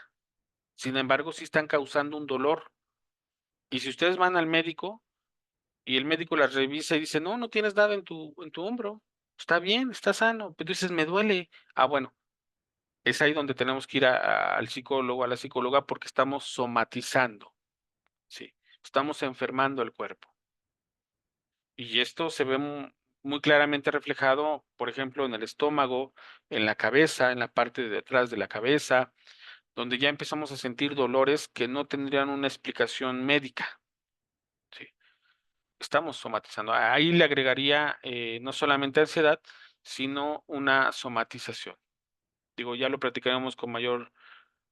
Sin embargo, sí están causando un dolor. Y si ustedes van al médico y el médico las revisa y dice, no, no tienes nada en tu hombro, está bien, está sano, pero dices, me duele. Ah, bueno, es ahí donde tenemos que ir al psicólogo, a la psicóloga, porque estamos somatizando, sí, estamos enfermando el cuerpo. Y esto se ve muy claramente reflejado, por ejemplo, en el estómago, en la cabeza, en la parte de detrás de la cabeza, donde ya empezamos a sentir dolores que no tendrían una explicación médica. Sí, estamos somatizando. Ahí le agregaría no solamente ansiedad, sino una somatización. Digo, ya lo platicaremos con mayor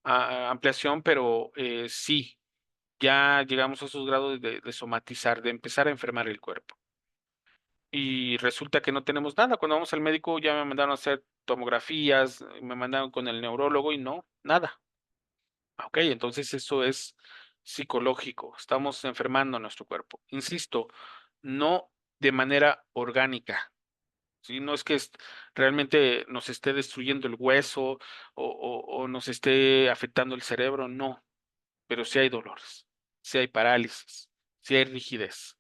ampliación, pero sí, ya llegamos a esos grados de somatizar, de empezar a enfermar el cuerpo. Y resulta que no tenemos nada. Cuando vamos al médico ya me mandaron a hacer tomografías, me mandaron con el neurólogo y no, nada. Ok, entonces eso es psicológico. Estamos enfermando nuestro cuerpo. Insisto, no de manera orgánica. ¿Sí? No es que realmente nos esté destruyendo el hueso o nos esté afectando el cerebro, no. Pero sí hay dolores, sí hay parálisis, sí hay rigidez.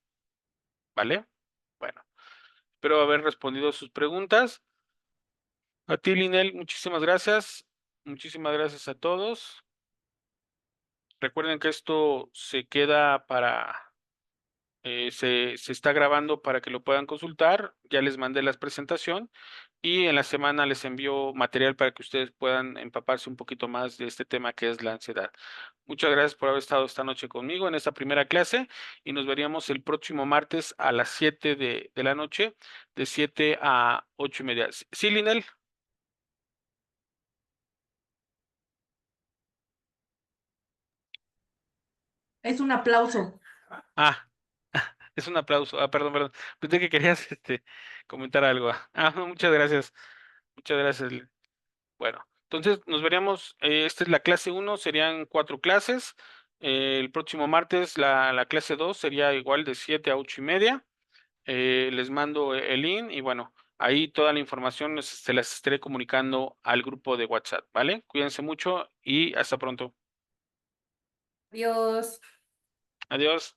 ¿Vale? Bueno. Espero haber respondido sus preguntas. A ti, Linel, muchísimas gracias. Muchísimas gracias a todos. Recuerden que esto se queda para, se está grabando para que lo puedan consultar. Ya les mandé la presentación y en la semana les envío material para que ustedes puedan empaparse un poquito más de este tema que es la ansiedad. Muchas gracias por haber estado esta noche conmigo en esta primera clase y nos veríamos el próximo martes a las 7 de la noche, de 7 a 8:30. ¿Sí, Linel? Es un aplauso. Ah, es un aplauso. Ah, perdón, perdón. Pensé que querías comentar algo. Ah, no, muchas gracias. Muchas gracias. Bueno, entonces nos veríamos. Esta es la clase 1, serían 4 clases. El próximo martes la clase 2 sería igual de 7 a 8:30. Les mando el link y bueno, ahí toda la información se las estaré comunicando al grupo de WhatsApp, ¿vale? Cuídense mucho y hasta pronto. Adiós. Adiós.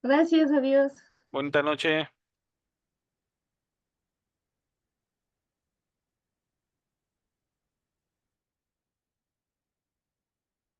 Gracias, adiós. Bonita noche.